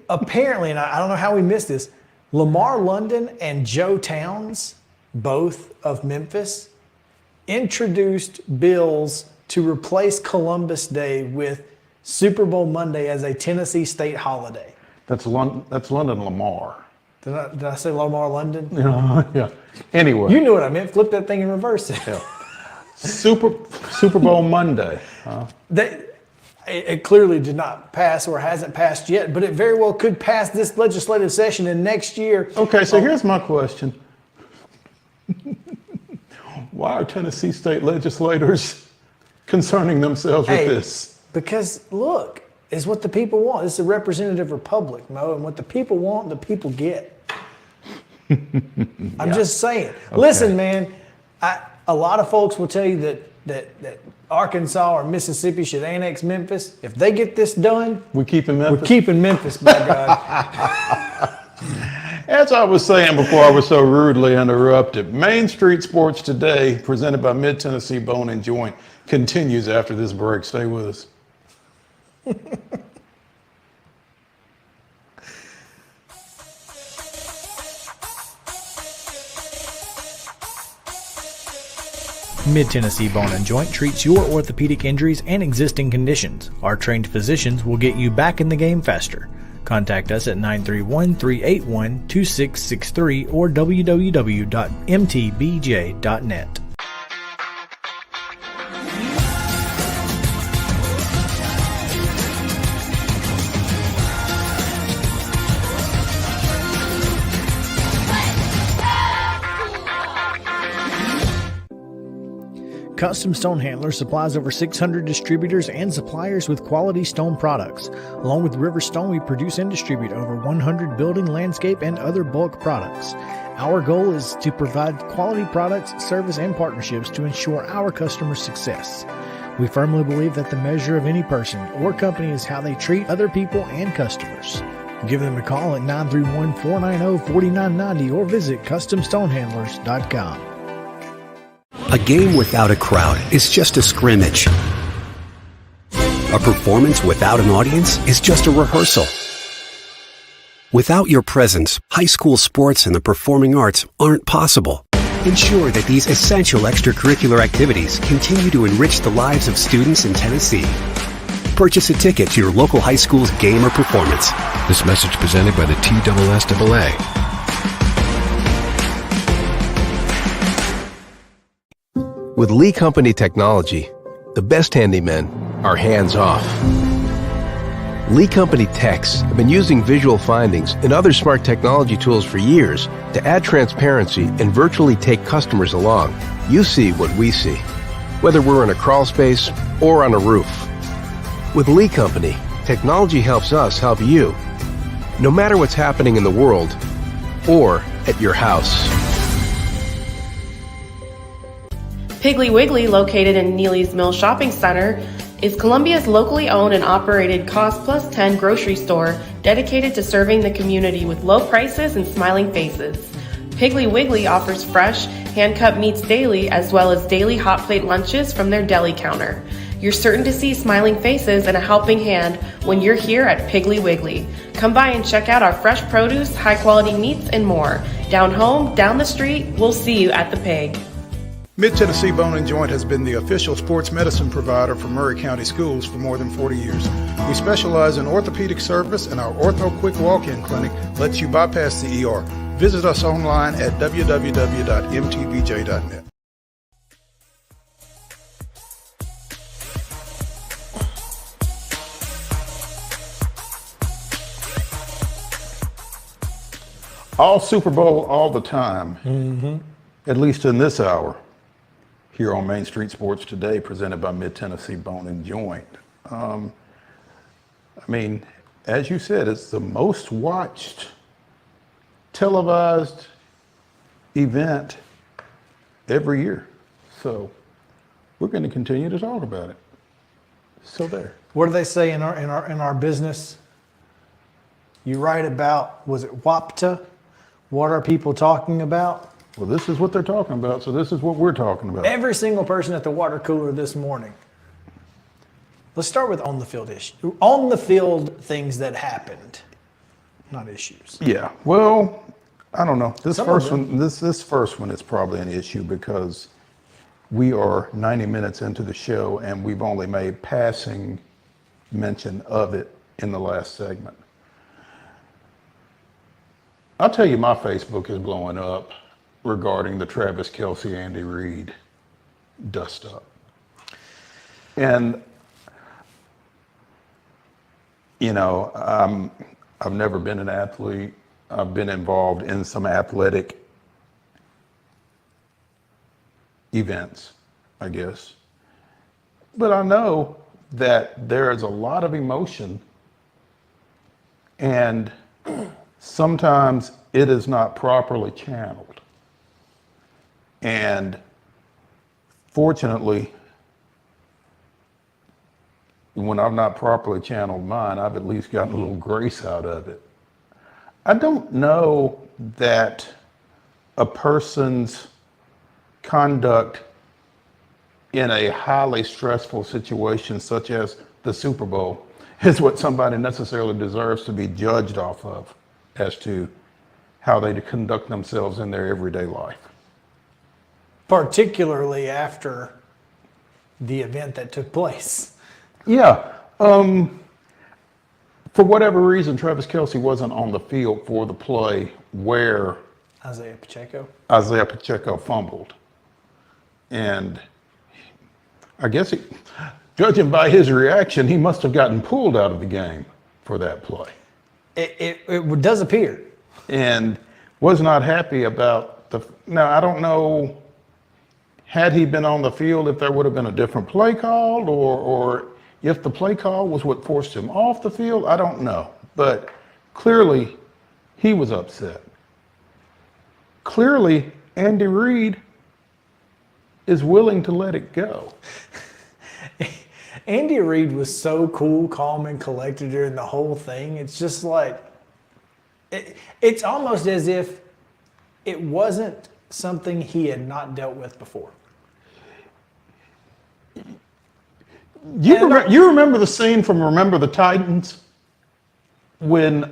Apparently, and I don't know how we missed this, Lamar London and Joe Towns, both of Memphis, introduced bills to replace Columbus Day with Super Bowl Monday as a Tennessee state holiday. That's London Lamar. Did I say Lamar London? Yeah. Anyway. You knew what I meant. Flip that thing and reverse it. Yeah. Super Bowl Monday. It clearly did not pass or hasn't passed yet, but it very well could pass this legislative session and next year. Okay, so here's my question. Why are Tennessee state legislators concerning themselves with this? Because, look, it's what the people want. It's a representative republic, Mo, and what the people want, the people get. I'm just saying. Okay. Listen, man, a lot of folks will tell you that Arkansas or Mississippi should annex Memphis. If they get this done, we're keeping Memphis. We're keeping Memphis, by God. As I was saying before I was so rudely interrupted, Main Street Sports Today, presented by Mid-Tennessee Bone and Joint, continues after this break. Stay with us. Mid-Tennessee Bone and Joint treats your orthopedic injuries and existing conditions. Our trained physicians will get you back in the game faster. Contact us at 931-381-2663 or www.mtbj.net. Custom Stone Handler supplies over 600 distributors and suppliers with quality stone products. Along with River Stone, we produce and distribute over 100 building, landscape, and other bulk products. Our goal is to provide quality products, service, and partnerships to ensure our customers' success. We firmly believe that the measure of any person or company is how they treat other people and customers. Give them a call at 931-490-4990 or visit CustomStonehandlers.com. A game without a crowd is just a scrimmage. A performance without an audience is just a rehearsal. Without your presence, high school sports and the performing arts aren't possible. Ensure that these essential extracurricular activities continue to enrich the lives of students in Tennessee. Purchase a ticket to your local high school's game or performance. This message presented by the TSSAA. With Lee Company technology, the best handymen are hands-off. Lee Company techs have been using visual findings and other smart technology tools for years to add transparency and virtually take customers along. You see what we see, whether we're in a crawl space or on a roof. With Lee Company, technology helps us help you, no matter what's happening in the world or at your house. Piggly Wiggly, located in Neely's Mill Shopping Center, is Columbia's locally owned and operated Cost Plus 10 grocery store dedicated to serving the community with low prices and smiling faces. Piggly Wiggly offers fresh, hand-cut meats daily as well as daily hot plate lunches from their deli counter. You're certain to see smiling faces and a helping hand when you're here at Piggly Wiggly. Come by and check out our fresh produce, high-quality meats, and more. Down home, down the street, we'll see you at the Pig. Mid-Tennessee Bone and Joint has been the official sports medicine provider for Maury County Schools for more than 40 years. We specialize in orthopedic service, and our Ortho Quick Walk-In Clinic lets you bypass the ER. Visit us online at www.mtbj.net. All Super Bowl all the time, at least in this hour, here on Main Street Sports Today, presented by Mid-Tennessee Bone and Joint. I mean, as you said, it's the most watched televised event every year. So we're going to continue to talk about it. So there. What do they say in our business? You write about, was it WAPTA? What are people talking about? Well, this is what they're talking about, so this is what we're talking about. Every single person at the water cooler this morning. Let's start with on the field things that happened, not issues. Yeah. Well, I don't know. This first one is probably an issue because we are 90 minutes into the show and we've only made passing mention of it in the last segment. I'll tell you, my Facebook is blowing up regarding the Travis Kelce, Andy Reid dust up. And, you know, I've never been an athlete. I've been involved in some athletic events, I guess. But I know that there is a lot of emotion, and sometimes it is not properly channeled. And fortunately, when I've not properly channeled mine, I've at least gotten a little grace out of it. I don't know that a person's conduct in a highly stressful situation such as the Super Bowl is what somebody necessarily deserves to be judged off of as to how they conduct themselves in their everyday life. Particularly after the event that took place. Yeah. For whatever reason, Travis Kelce wasn't on the field for the play where Isaiah Pacheco fumbled. And I guess, judging by his reaction, he must have gotten pulled out of the game for that play. It does appear. And was not happy about now, I don't know, had he been on the field, if there would have been a different play called, or if the play call was what forced him off the field, I don't know. But clearly, he was upset. Clearly, Andy Reid is willing to let it go. Andy Reid was so cool, calm, and collected during the whole thing. It's just like, it's almost as if it wasn't something he had not dealt with before. You remember the scene from Remember the Titans when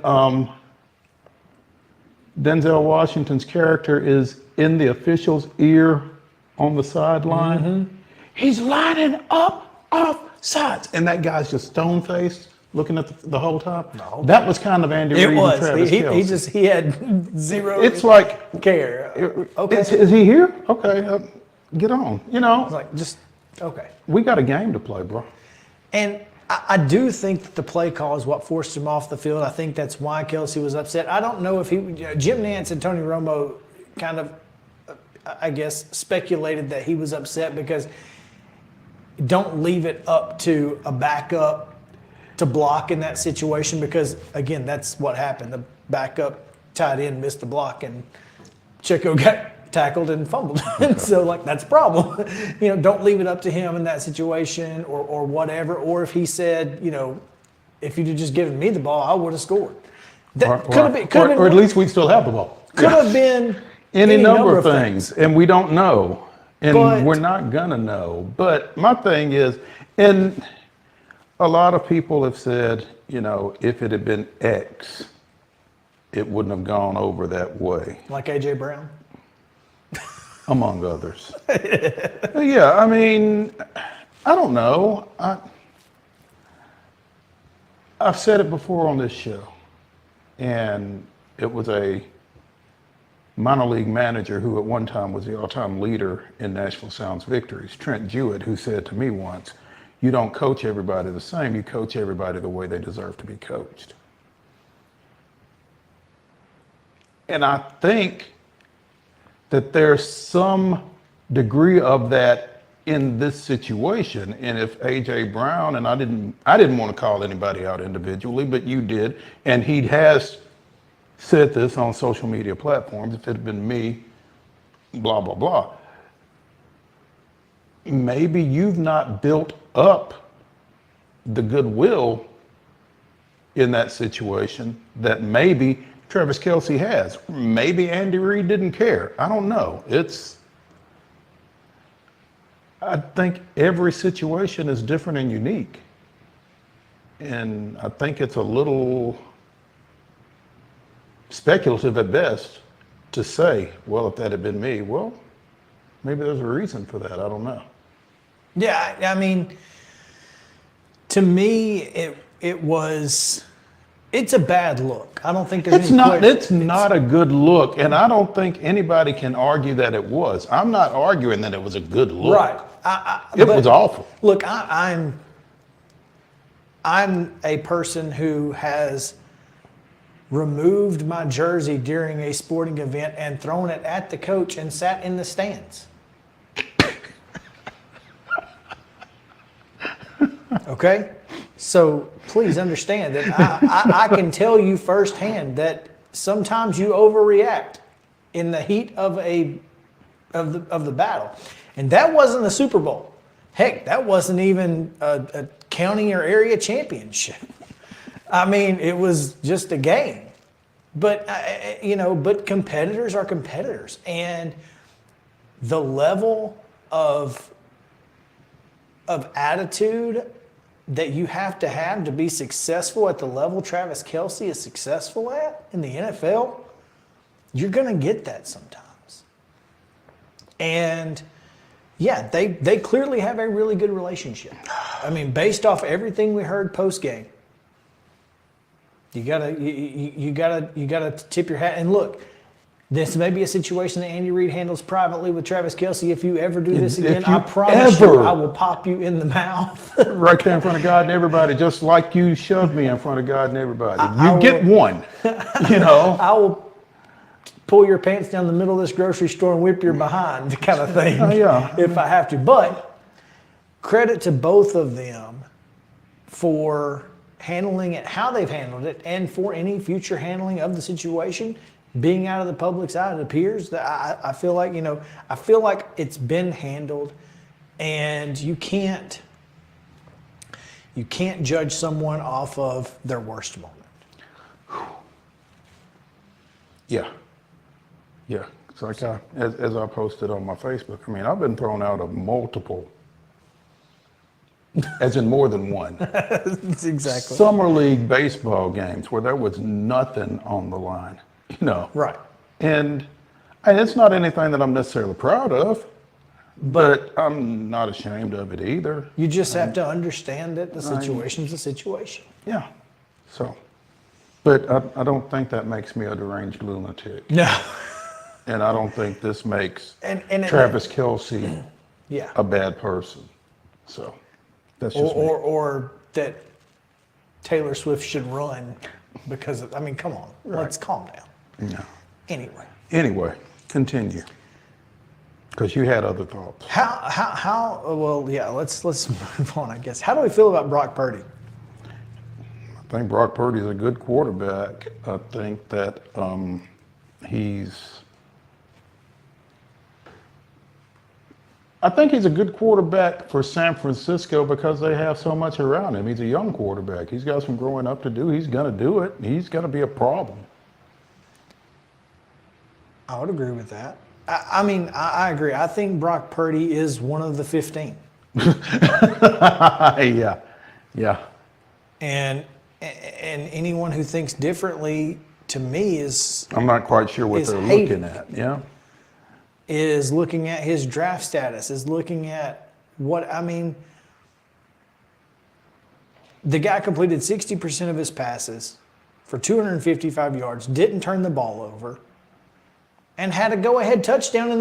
Denzel Washington's character is in the official's ear on the sideline? Mm-hmm. He's lining up off sides, and that guy's just stone-faced looking at the whole time. No. That was kind of Andy Reid and Travis Kelce. He had zero. It's like care. Okay, is he here? Okay, get on. You know, it's like just okay. We got a game to play, bro. And I do think that the play call is what forced him off the field. I think that's why Kelce was upset. I don't know if Jim Nantz and Tony Romo kind of, I guess, speculated that he was upset because don't leave it up to a backup to block in that situation because, again, that's what happened. The backup tight end missed the block and Chico got tackled and fumbled. And so, like, that's a problem. Don't leave it up to him in that situation or whatever. Or if he said, if you'd just given me the ball, I would have scored. That could have been, or at least we'd still have the ball. Could have been any number of things, and we don't know. And we're not gonna know. But my thing is, and a lot of people have said, if it had been X, it wouldn't have gone over that way. Like A.J. Brown? Among others. Yeah, I mean, I don't know. I've said it before on this show, and it was a minor league manager who at one time was the all-time leader in Nashville Sounds victories, Trent Jewett, who said to me once, you don't coach everybody the same, you coach everybody the way they deserve to be coached. And I think that there's some degree of that in this situation. And if A.J. Brown, and I didn't want to call anybody out individually, but you did, and he has said this on social media platforms, if it had been me, blah, blah, blah. Maybe you've not built up the goodwill in that situation that maybe Travis Kelce has. Maybe Andy Reid didn't care. I don't know. I think every situation is different and unique. And I think it's a little speculative at best to say, well, if that had been me, well, maybe there's a reason for that. I don't know. Yeah, I mean, to me, it's a bad look. I don't think there's It's not a good look, and I don't think anybody can argue that it was. I'm not arguing that it was a good look. Right. It was awful. Look, I'm a person who has removed my jersey during a sporting event and thrown it at the coach and sat in the stands. Okay? So please understand that I can tell you firsthand that sometimes you overreact in the heat of the battle. And that wasn't a Super Bowl. Heck, that wasn't even a county or area championship. I mean, it was just a game. But, but competitors are competitors. And the level of attitude that you have to be successful at the level Travis Kelce is successful at in the NFL, you're going to get that sometimes. And yeah, they clearly have a really good relationship. I mean, based off everything we heard post game, you gotta tip your hat. And look, this may be a situation that Andy Reid handles privately with Travis Kelce. If you ever do this again, I promise you, I will pop you in the mouth. Right there in front of God and everybody, just like you shoved me in front of God and everybody. You get one, I will pull your pants down the middle of this grocery store and whip your behind kind of thing. Yeah. If I have to. But credit to both of them for handling it, how they've handled it, and for any future handling of the situation. Being out of the public's eye, it appears that I feel like it's been handled, and you can't judge someone off of their worst moment. Yeah. It's like as I posted on my Facebook. I mean, I've been thrown out of multiple as in more than one. That's exactly. Summer league baseball games where there was nothing on the line, Right. And it's not anything that I'm necessarily proud of, but I'm not ashamed of it either. You just have to understand that the situation's a situation. Yeah. So, but I don't think that makes me a deranged lunatic. No. And I don't think this makes And Travis Kelce yeah. a bad person. So that's just me. Or that Taylor Swift should run because of, come on, let's calm down. No. Anyway, Continue. Because you had other thoughts. Well, yeah, let's move on, I guess. How do we feel about Brock Purdy? I think Brock Purdy's a good quarterback. I think that he's a good quarterback for San Francisco because they have so much around him. He's a young quarterback. He's got some growing up to do. He's going to do it. He's going to be a problem. I would agree with that. I agree. I think Brock Purdy is one of the 15. Yeah. And anyone who thinks differently, to me, is I'm not quite sure what they're looking at. Yeah. Is looking at his draft status, is looking at the guy completed 60% of his passes for 255 yards, didn't turn the ball over, and had a go-ahead touchdown in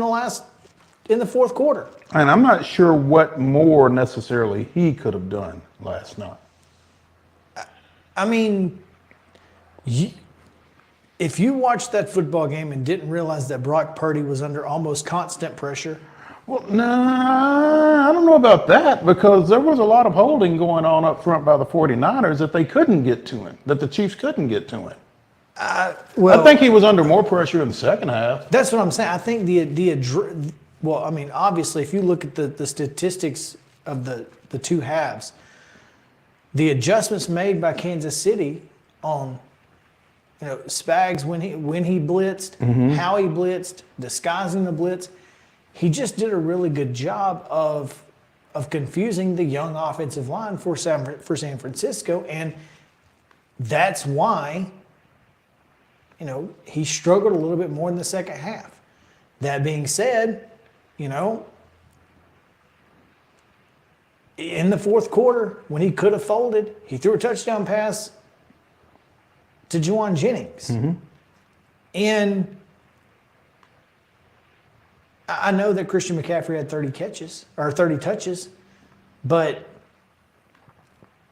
the fourth quarter. And I'm not sure what more necessarily he could have done last night. If you watched that football game and didn't realize that Brock Purdy was under almost constant pressure. Well, I don't know about that because there was a lot of holding going on up front by the 49ers that they couldn't get to him, that the Chiefs couldn't get to him. I think he was under more pressure in the second half. That's what I'm saying. I think obviously, if you look at the statistics of the two halves, the adjustments made by Kansas City on Spags when he blitzed, how he blitzed, disguising the blitz, he just did a really good job of confusing the young offensive line for San Francisco, and that's why he struggled a little bit more in the second half. That being said, in the fourth quarter, when he could have folded, he threw a touchdown pass to Juwan Jennings. And I know that Christian McCaffrey had 30 touches, but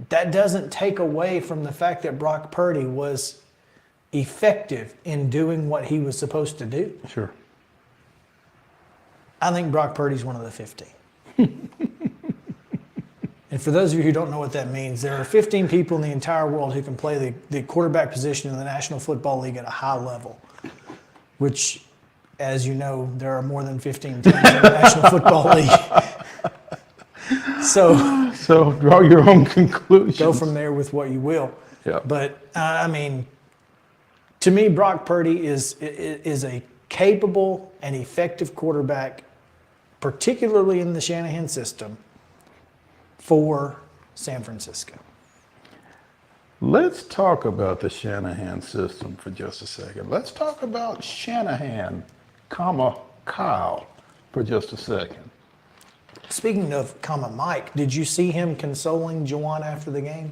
that doesn't take away from the fact that Brock Purdy was effective in doing what he was supposed to do. Sure. I think Brock Purdy's one of the 15. And for those of you who don't know what that means, there are 15 people in the entire world who can play the quarterback position in the National Football League at a high level, which, as you know, there are more than 15 teams in the National Football League. So draw your own conclusions. Go from there with what you will. Yeah. But, to me, Brock Purdy is a capable and effective quarterback, particularly in the Shanahan system, for San Francisco. Let's talk about the Shanahan system for just a second. Let's talk about Shanahan, Kyle, for just a second. Speaking of Mike, did you see him consoling Juwan after the game?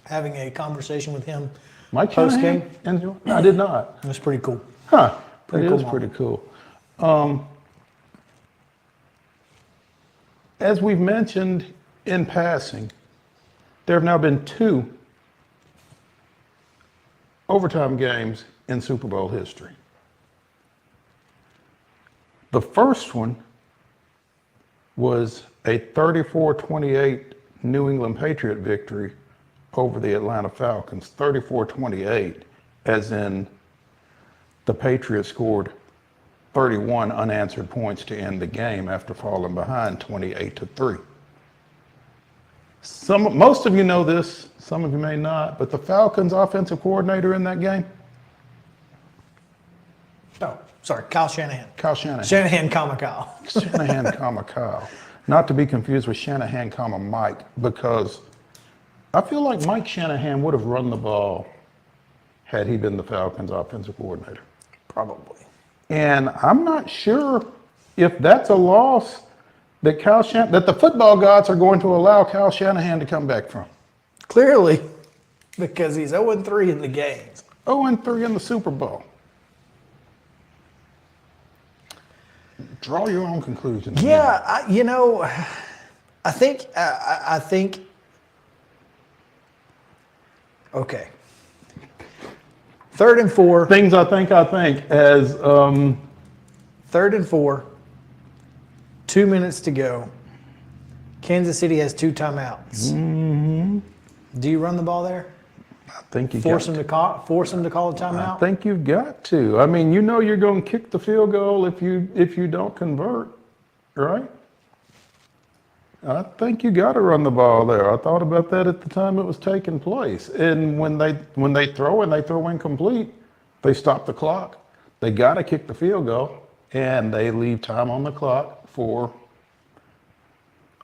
Having a conversation with him post-game? No, I did not. It was pretty cool. Huh. Pretty It cool is moment. pretty cool. As we've mentioned in passing, there have now been 2 overtime games in Super Bowl history. The first one was a 34-28 New England Patriot victory over the Atlanta Falcons. 34-28, as in the Patriots scored 31 unanswered points to end the game after falling behind 28-3. Most of you know this, some of you may not, but the Falcons offensive coordinator in that game? Oh, sorry, Kyle Shanahan. Kyle Shanahan. Shanahan, Kyle. Shanahan, Kyle. not to be confused with Shanahan, Mike, because I feel like Mike Shanahan would have run the ball had he been the Falcons' offensive coordinator. Probably. And I'm not sure if that's a loss that that the football gods are going to allow Kyle Shanahan to come back from. Clearly, because he's 0-3 in the games. 0-3 in the Super Bowl. Draw your own conclusions. Yeah, I think. Okay. 3rd and 4. Things I think as 3rd and 4. 2 minutes to go. Kansas City has 2 timeouts. Mm-hmm. Do you run the ball there? I think you force them to call a timeout. I think you've got to. I mean, you're going to kick the field goal if you don't convert, right? I think you got to run the ball there. I thought about that at the time it was taking place. And when they throw incomplete, they stop the clock. They got to kick the field goal, and they leave time on the clock for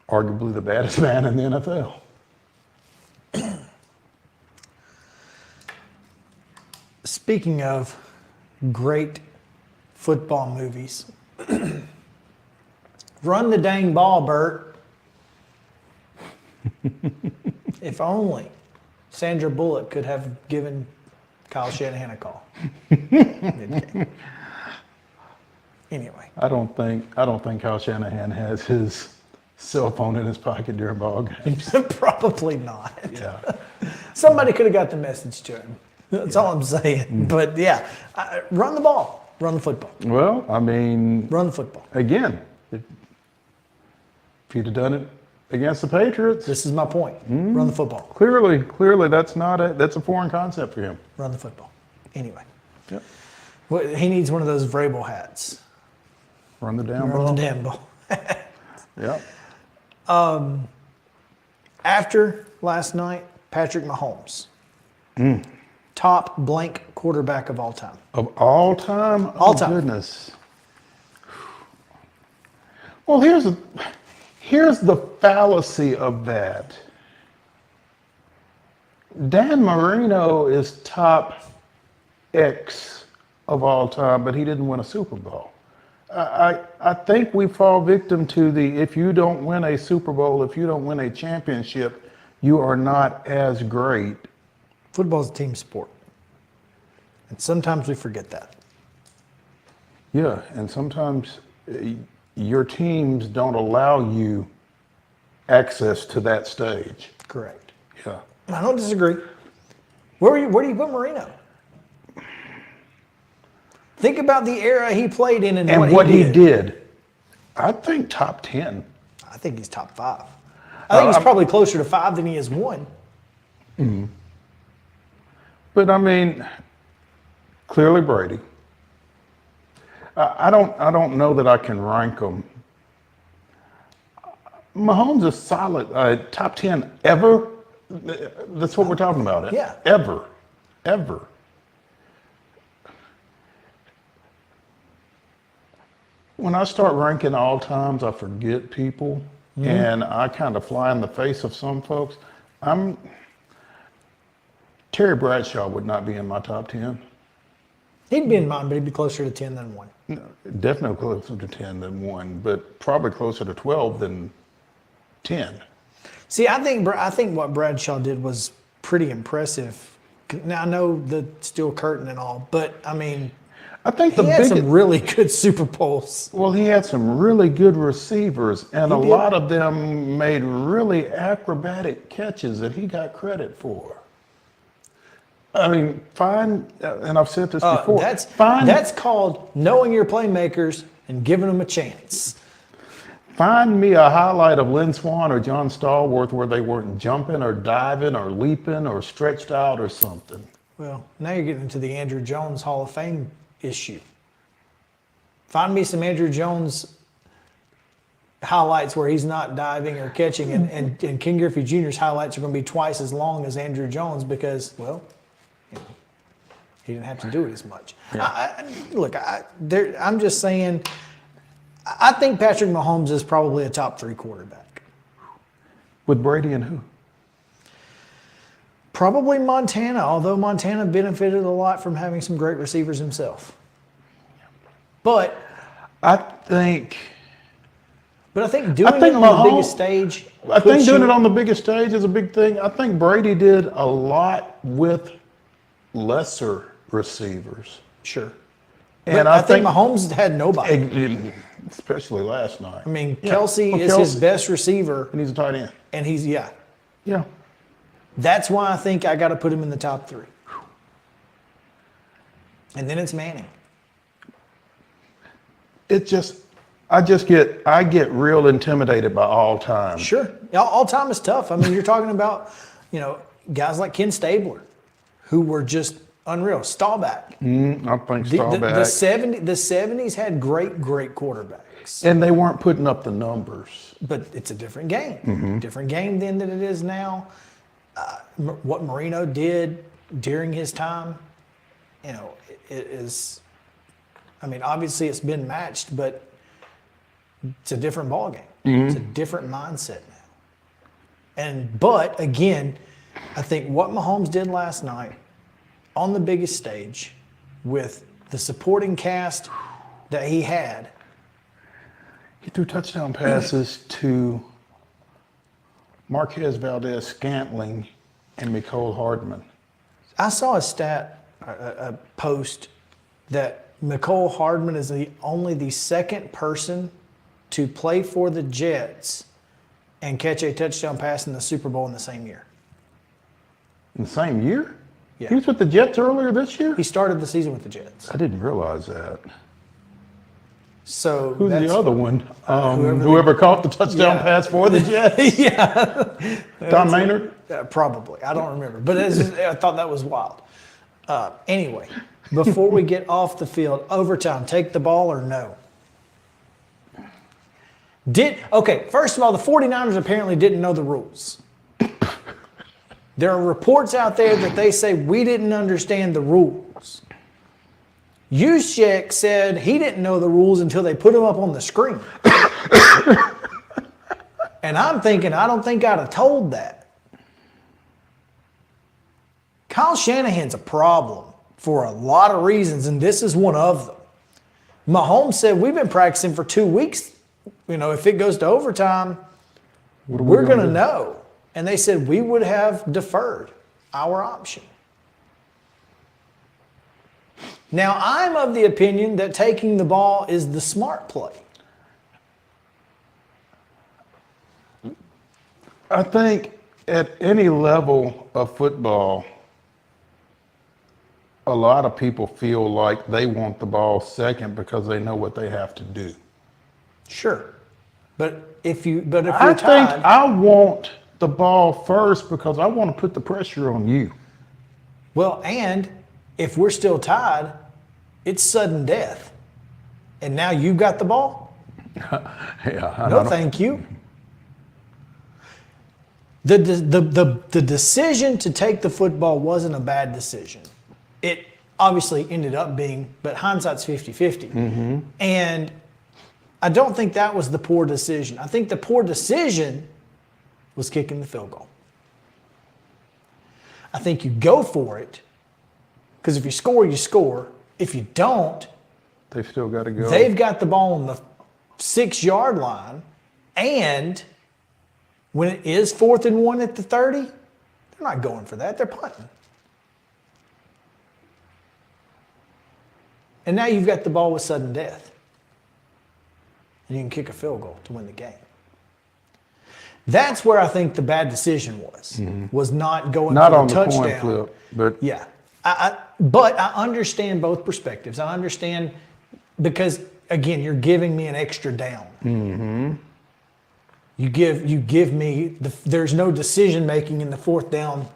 arguably the baddest man in the NFL. Speaking of great football movies, run the dang ball, Bert. If only Sandra Bullock could have given Kyle Shanahan a call. Anyway, I don't think Kyle Shanahan has his cell phone in his pocket during ball games. Probably not. Yeah. Somebody could have got the message to him. That's all I'm saying. But yeah, run the ball, run the football. Well, I mean, run the football. Again, if he'd have done it against the Patriots. This is my point. Run the football. Clearly, that's a foreign concept for him. Run the football. Anyway. Yep. Well, he needs one of those Vrabel hats. Run the damn ball. Run the damn ball. Yeah. After last night, Patrick Mahomes. Top blank quarterback of all time. Of all time? All time. Goodness. Well, here's the fallacy of that. Dan Marino is top X of all time, but he didn't win a Super Bowl. I think we fall victim to if you don't win a Super Bowl, if you don't win a championship, you are not as great. Football's a team sport. And sometimes we forget that. Yeah, and sometimes your teams don't allow you access to that stage. Correct. Yeah. I don't disagree. Where do you put Marino? Think about the era he played in and what he did. I think top 10. I think he's top 5. I think he's probably closer to 5 than he is 1. Mm-hmm. But I mean, clearly Brady. I don't know that I can rank them. Mahomes is solid. Top 10 ever. That's what we're talking about. Yeah. Ever. When I start ranking all times, I forget people, and I kind of fly in the face of some folks. Terry Bradshaw would not be in my top 10. He'd be in mine, but he'd be closer to 10 than 1. No, definitely closer to 10 than 1, but probably closer to 12 than 10. See, I think what Bradshaw did was pretty impressive. Now I know the steel curtain and all, but I mean, I think he had some really good Super Bowls. Well, he had some really good receivers, and a lot of them made really acrobatic catches that he got credit for. I mean, and I've said this before. That's called knowing your playmakers and giving them a chance. Find me a highlight of Lynn Swann or John Stallworth where they weren't jumping or diving or leaping or stretched out or something. Well, now you're getting into the Andrew Jones Hall of Fame issue. Find me some Andrew Jones highlights where he's not diving or catching, and Ken Griffey Jr.'s highlights are going to be twice as long as Andrew Jones because, well, he didn't have to do it as much. Yeah. I'm just saying, I think Patrick Mahomes is probably a top 3 quarterback. With Brady and who? Probably Montana, although Montana benefited a lot from having some great receivers himself. But I think doing it on the biggest stage. I think doing it on the biggest stage is a big thing. I think Brady did a lot with lesser receivers. Sure. And but I think Mahomes had nobody. Especially last night. I mean, Kelsey is his best receiver. And he's a tight end. And he's, Yeah. That's why I think I got to put him in the top 3. And then it's Manning. I get real intimidated by all time. Sure. All time is tough. I mean, you're talking about, guys like Ken Stabler, who were just unreal. Staubach. I think Staubach. The 70s had great quarterbacks. And they weren't putting up the numbers. But it's a different game. Different game then than it is now. What Marino did during his time, it is, obviously it's been matched, but it's a different ballgame. It's a different mindset now. But again, I think what Mahomes did last night on the biggest stage with the supporting cast that he had. He threw touchdown passes to Marquez Valdez-Scantling and Mecole Hardman. I saw a post that Mecole Hardman is only the second person to play for the Jets and catch a touchdown pass in the Super Bowl in the same year. In the same year? Yeah. He was with the Jets earlier this year? He started the season with the Jets. I didn't realize that. So who's the other one? Whoever caught the touchdown pass for the Jets? Tom Maynard? Probably. I don't remember. But I thought that was wild. Anyway, before we get off the field, overtime, take the ball or no? First of all, the 49ers apparently didn't know the rules. There are reports out there that they say we didn't understand the rules. Juszczyk said he didn't know the rules until they put them up on the screen. And I'm thinking, I don't think I'd have told that. Kyle Shanahan's a problem for a lot of reasons, and this is one of them. Mahomes said, we've been practicing for 2 weeks. If it goes to overtime, we're going to know. And they said we would have deferred our option. Now, I'm of the opinion that taking the ball is the smart play. I think at any level of football, a lot of people feel like they want the ball second because they know what they have to do. Sure. But if you're tied, I think I want the ball first because I want to put the pressure on you. Well, and if we're still tied, it's sudden death. And now you've got the ball? No, thank you. The decision to take the football wasn't a bad decision. It obviously ended up being, but hindsight's 50-50. And I don't think that was the poor decision. I think the poor decision was kicking the field goal. I think you go for it, because if you score, you score. If you don't, they've still got to go. They've got the ball on the 6-yard line, and when it is 4th and 1 at the 30, they're not going for that. They're punting. And now you've got the ball with sudden death. And you can kick a field goal to win the game. That's where I think the bad decision was not going for the touchdown. Coin flip, but yeah. But I understand both perspectives. I understand because, again, you're giving me an extra down. You give me, there's no decision making in the 4th down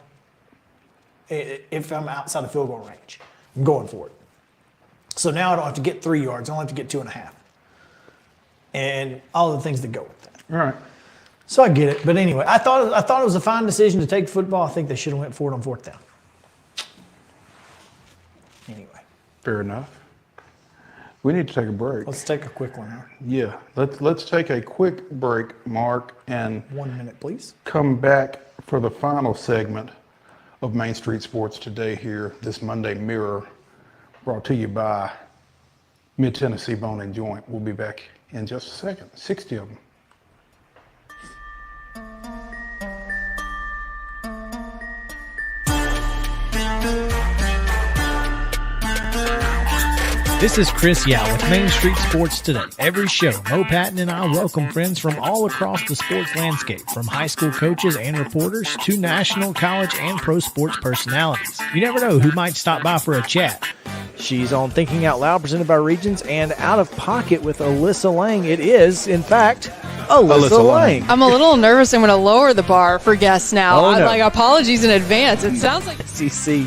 if I'm outside of field goal range. I'm going for it. So now I don't have to get 3 yards. I only have to get 2.5. And all the things that go with that. All right. So I get it. But anyway, I thought it was a fine decision to take football. I think they should have went for it on 4th down. Anyway. Fair enough. We need to take a break. Let's take a quick one, huh? Yeah, let's take a quick break, Mark, and 1 minute, please. come back for the final segment of Main Street Sports Today here, this Monday Mirror, brought to you by Mid-Tennessee Bone and Joint. We'll be back in just a second. 60 of them. This is Chris Yao with Main Street Sports Today. Every show, Mo Patton and I welcome friends from all across the sports landscape, from high school coaches and reporters to national, college, and pro sports personalities. You never know who might stop by for a chat. She's on Thinking Out Loud, presented by Regions, and Out of Pocket with Alyssa Lang. It is, in fact, Alyssa Lang. I'm a little nervous. I'm going to lower the bar for guests now. Oh, no. Like, apologies in advance. It sounds like SEC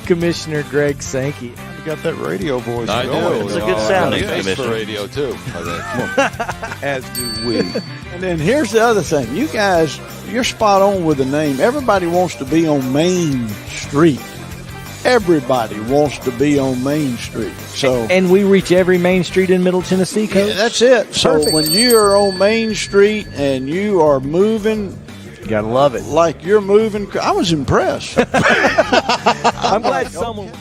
Commissioner Greg Sankey. You got that radio voice. I know. It's a good sound. Thanks for radio, too. As do we. And then here's the other thing. You guys, you're spot on with the name. Everybody wants to be on Main Street. Everybody wants to be on Main Street. So, and we reach every main street in Middle Tennessee, Coach? Yeah, that's it. So Perfect. when you are on Main Street and you are moving, you gotta love it. Like you're moving. I was impressed. I'm glad someone.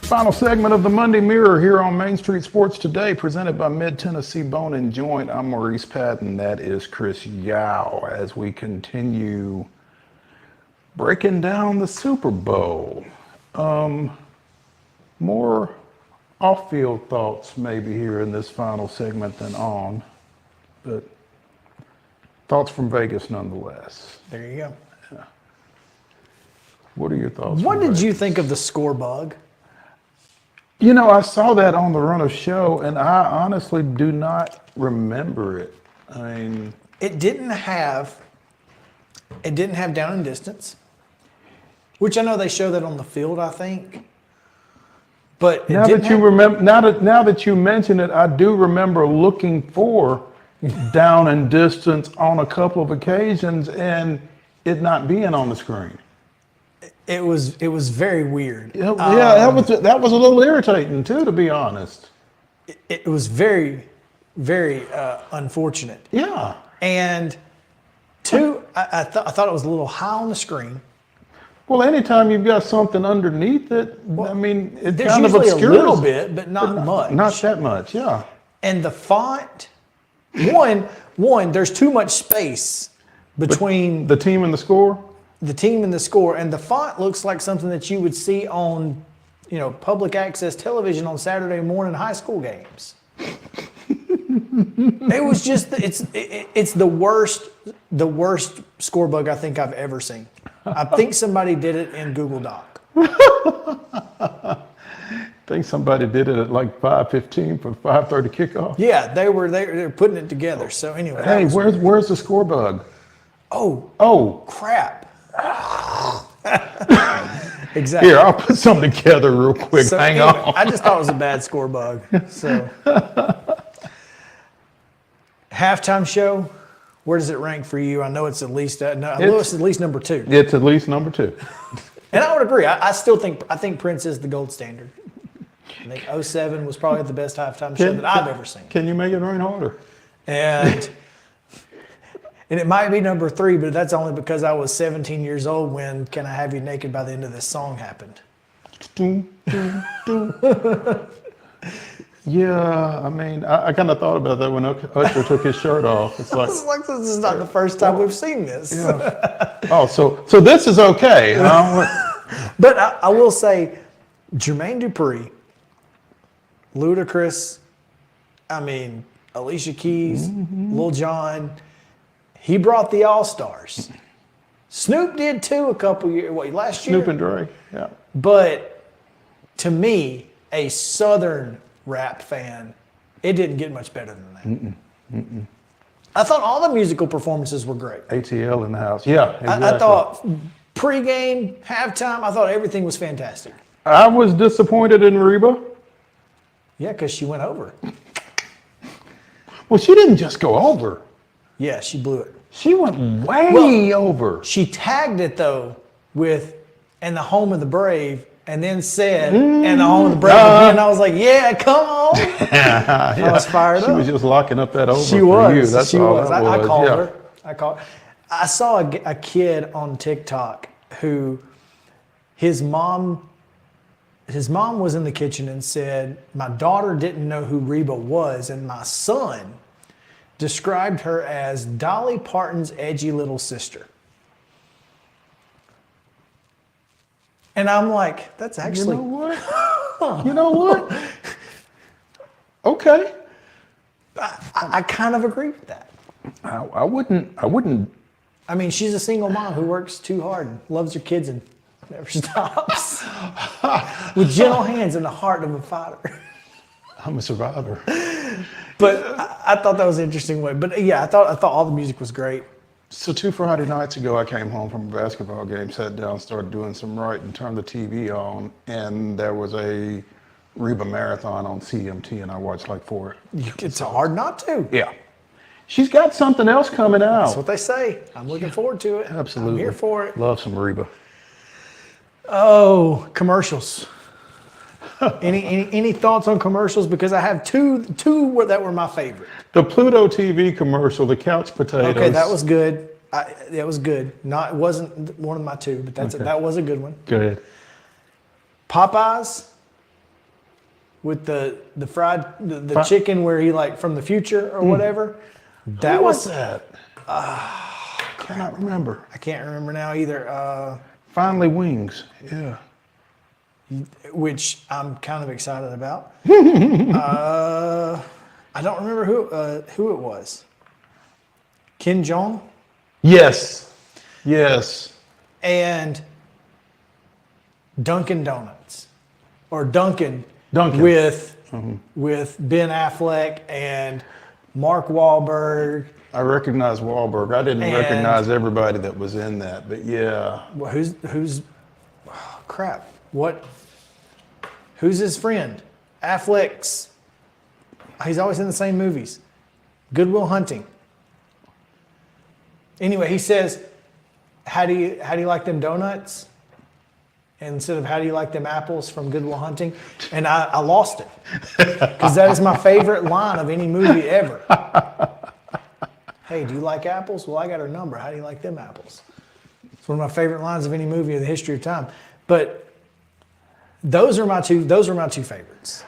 Final segment of the Monday Mirror here on Main Street Sports Today, presented by Mid-Tennessee Bone and Joint. I'm Maurice Patton. That is Chris Yao as we continue breaking down the Super Bowl. More off-field thoughts maybe here in this final segment than on, but thoughts from Vegas nonetheless. There you go. Yeah. What are your thoughts? What did you think of the score bug? You know, I saw that on the run of show, and I honestly do not remember it. I mean, it didn't have down and distance, which I know they show that on the field, I think. But now that you mention it, I do remember looking for down and distance on a couple of occasions, and it not being on the screen. It was very weird. Yeah, that was a little irritating too, to be honest. It was very, very unfortunate. Yeah. And two, I thought it was a little high on the screen. Well, anytime you've got something underneath it, I mean, it There's kind of usually obscures a little bit, but not much. Not that much, yeah. And the font, one, there's too much space between the team and the score. The team and the score, and the font looks like something that you would see on, public access television on Saturday morning high school games. It was just it's the worst score bug I think I've ever seen. I think somebody did it in Google Doc. I think somebody did it at like 5:15 for 5:30 kickoff. Yeah, they were putting it together. So anyway, hey, where's the score bug? Oh, crap. Exactly. Here, I'll put something together real quick. So Hang anyway, on. I just thought it was a bad score bug. So halftime show, where does it rank for you? I know it's at least it's at least number 2. It's at least number 2. And I would agree. I still think Prince is the gold standard. I think 07 was probably the best halftime show that I've ever seen. Can you make it rain harder? And it might be number 3, but that's only because I was 17 years old when Can I Have You Naked by the end of this song happened. Yeah, I mean, I kind of thought about that when Usher took his shirt off. It's like, this is not the first time we've seen this. Yeah. Oh, so this is okay, huh? But I will say, Jermaine Dupri, Ludacris, Alicia Keys, Lil Jon, he brought the All-Stars. Snoop did too a couple years, last year? Snoop and Dre, yeah. But to me, a Southern rap fan, it didn't get much better than that. I thought all the musical performances were great. ATL in the house, yeah. Exactly. I thought pregame, halftime, I thought everything was fantastic. I was disappointed in Reba. Yeah, because she went over. Well, she didn't just go over. Yeah, she blew it. She went way over. She tagged it though with "and the home of the brave," and then said "and the home of the brave" again. I was like, "Yeah, come on!" I was fired up. She was just locking up that over She for was. you. That's she all was. that I was. called Yeah. her. I saw a kid on TikTok who his mom was in the kitchen and said, "My daughter didn't know who Reba was, and my son described her as Dolly Parton's edgy little sister." And I'm like, that's actually... You know what? You know what? Okay. I kind of agree with that. I wouldn't. I mean, she's a single mom who works too hard and loves her kids and never stops. With gentle hands and the heart of a fighter. I'm a survivor. But I thought that was an interesting way. But yeah, I thought all the music was great. So 2 Friday nights ago, I came home from a basketball game, sat down, started doing some writing, turned the TV on, and there was a Reba marathon on CMT, and I watched like 4. It's hard not to. Yeah. She's got something else coming out. That's what they say. I'm looking forward to it. Absolutely. I'm here for it. Love some Reba. Oh, commercials. Any thoughts on commercials? Because I have two that were my favorite. The Pluto TV commercial, the couch potatoes. Okay, that was good. That was good. It wasn't one of my 2, but that was a good one. Good. Popeyes with the fried the chicken where he like from the future or whatever. That Who was that? Cannot remember. I can't remember now either. Finally Wings. Yeah. Which I'm kind of excited about. I don't remember who it was. Kim Jong? Yes. Yes. And Dunkin' Donuts. Or Dunkin'. With Ben Affleck and Mark Wahlberg. I recognize Wahlberg. I didn't recognize everybody that was in that, but yeah. Well, who's crap. Who's his friend? Affleck's. He's always in the same movies. Good Will Hunting. Anyway, he says, how do you like them donuts? Instead of how do you like them apples from Good Will Hunting? And I lost it. Because that is my favorite line of any movie ever. Hey, do you like apples? Well, I got her number. How do you like them apples? It's one of my favorite lines of any movie in the history of time. But those are my two favorites.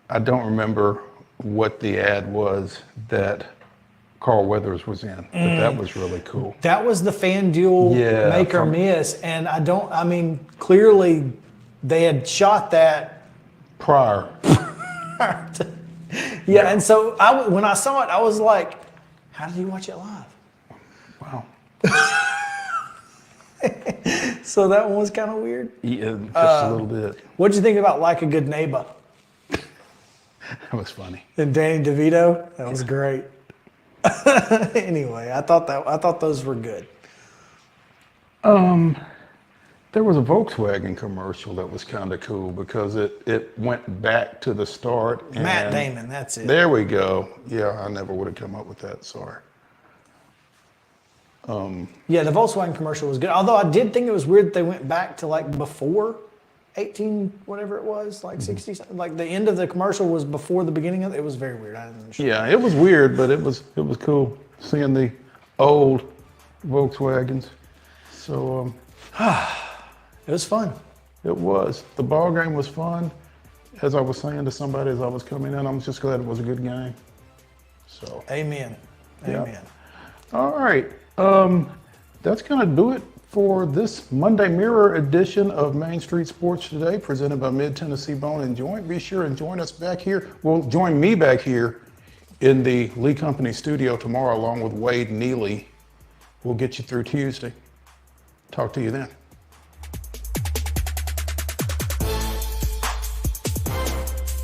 I don't remember what the ad was that Carl Weathers was in, but that was really cool. That was the FanDuel make or miss, and clearly they had shot that prior. Yeah, and so when I saw it, I was like, how did you watch it live? Wow. So that one was kind of weird. Yeah, just a little bit. What'd you think about Like a Good Neighbor? That was funny. And Danny DeVito? That was great. Anyway, I thought those were good. There was a Volkswagen commercial that was kind of cool because it went back to the start. And Matt Damon, that's it. There we go. Yeah, I never would have come up with that. Sorry. Yeah, the Volkswagen commercial was good. Although I did think it was weird that they went back to like before 18, whatever it was, like 60 something. Like the end of the commercial was before the beginning of it. It was very weird. I didn't understand. Yeah, it was weird, but it was cool seeing the old Volkswagens. So it was fun. It was. The ball game was fun. As I was saying to somebody as I was coming in, I'm just glad it was a good game. So. Amen. Yeah. Amen. All right. That's going to do it for this Monday Mirror edition of Main Street Sports Today, presented by Mid-Tennessee Bone and Joint. Be sure and join us back here. Well, join me back here in the Lee Company studio tomorrow, along with Wade Neely. We'll get you through Tuesday. Talk to you then.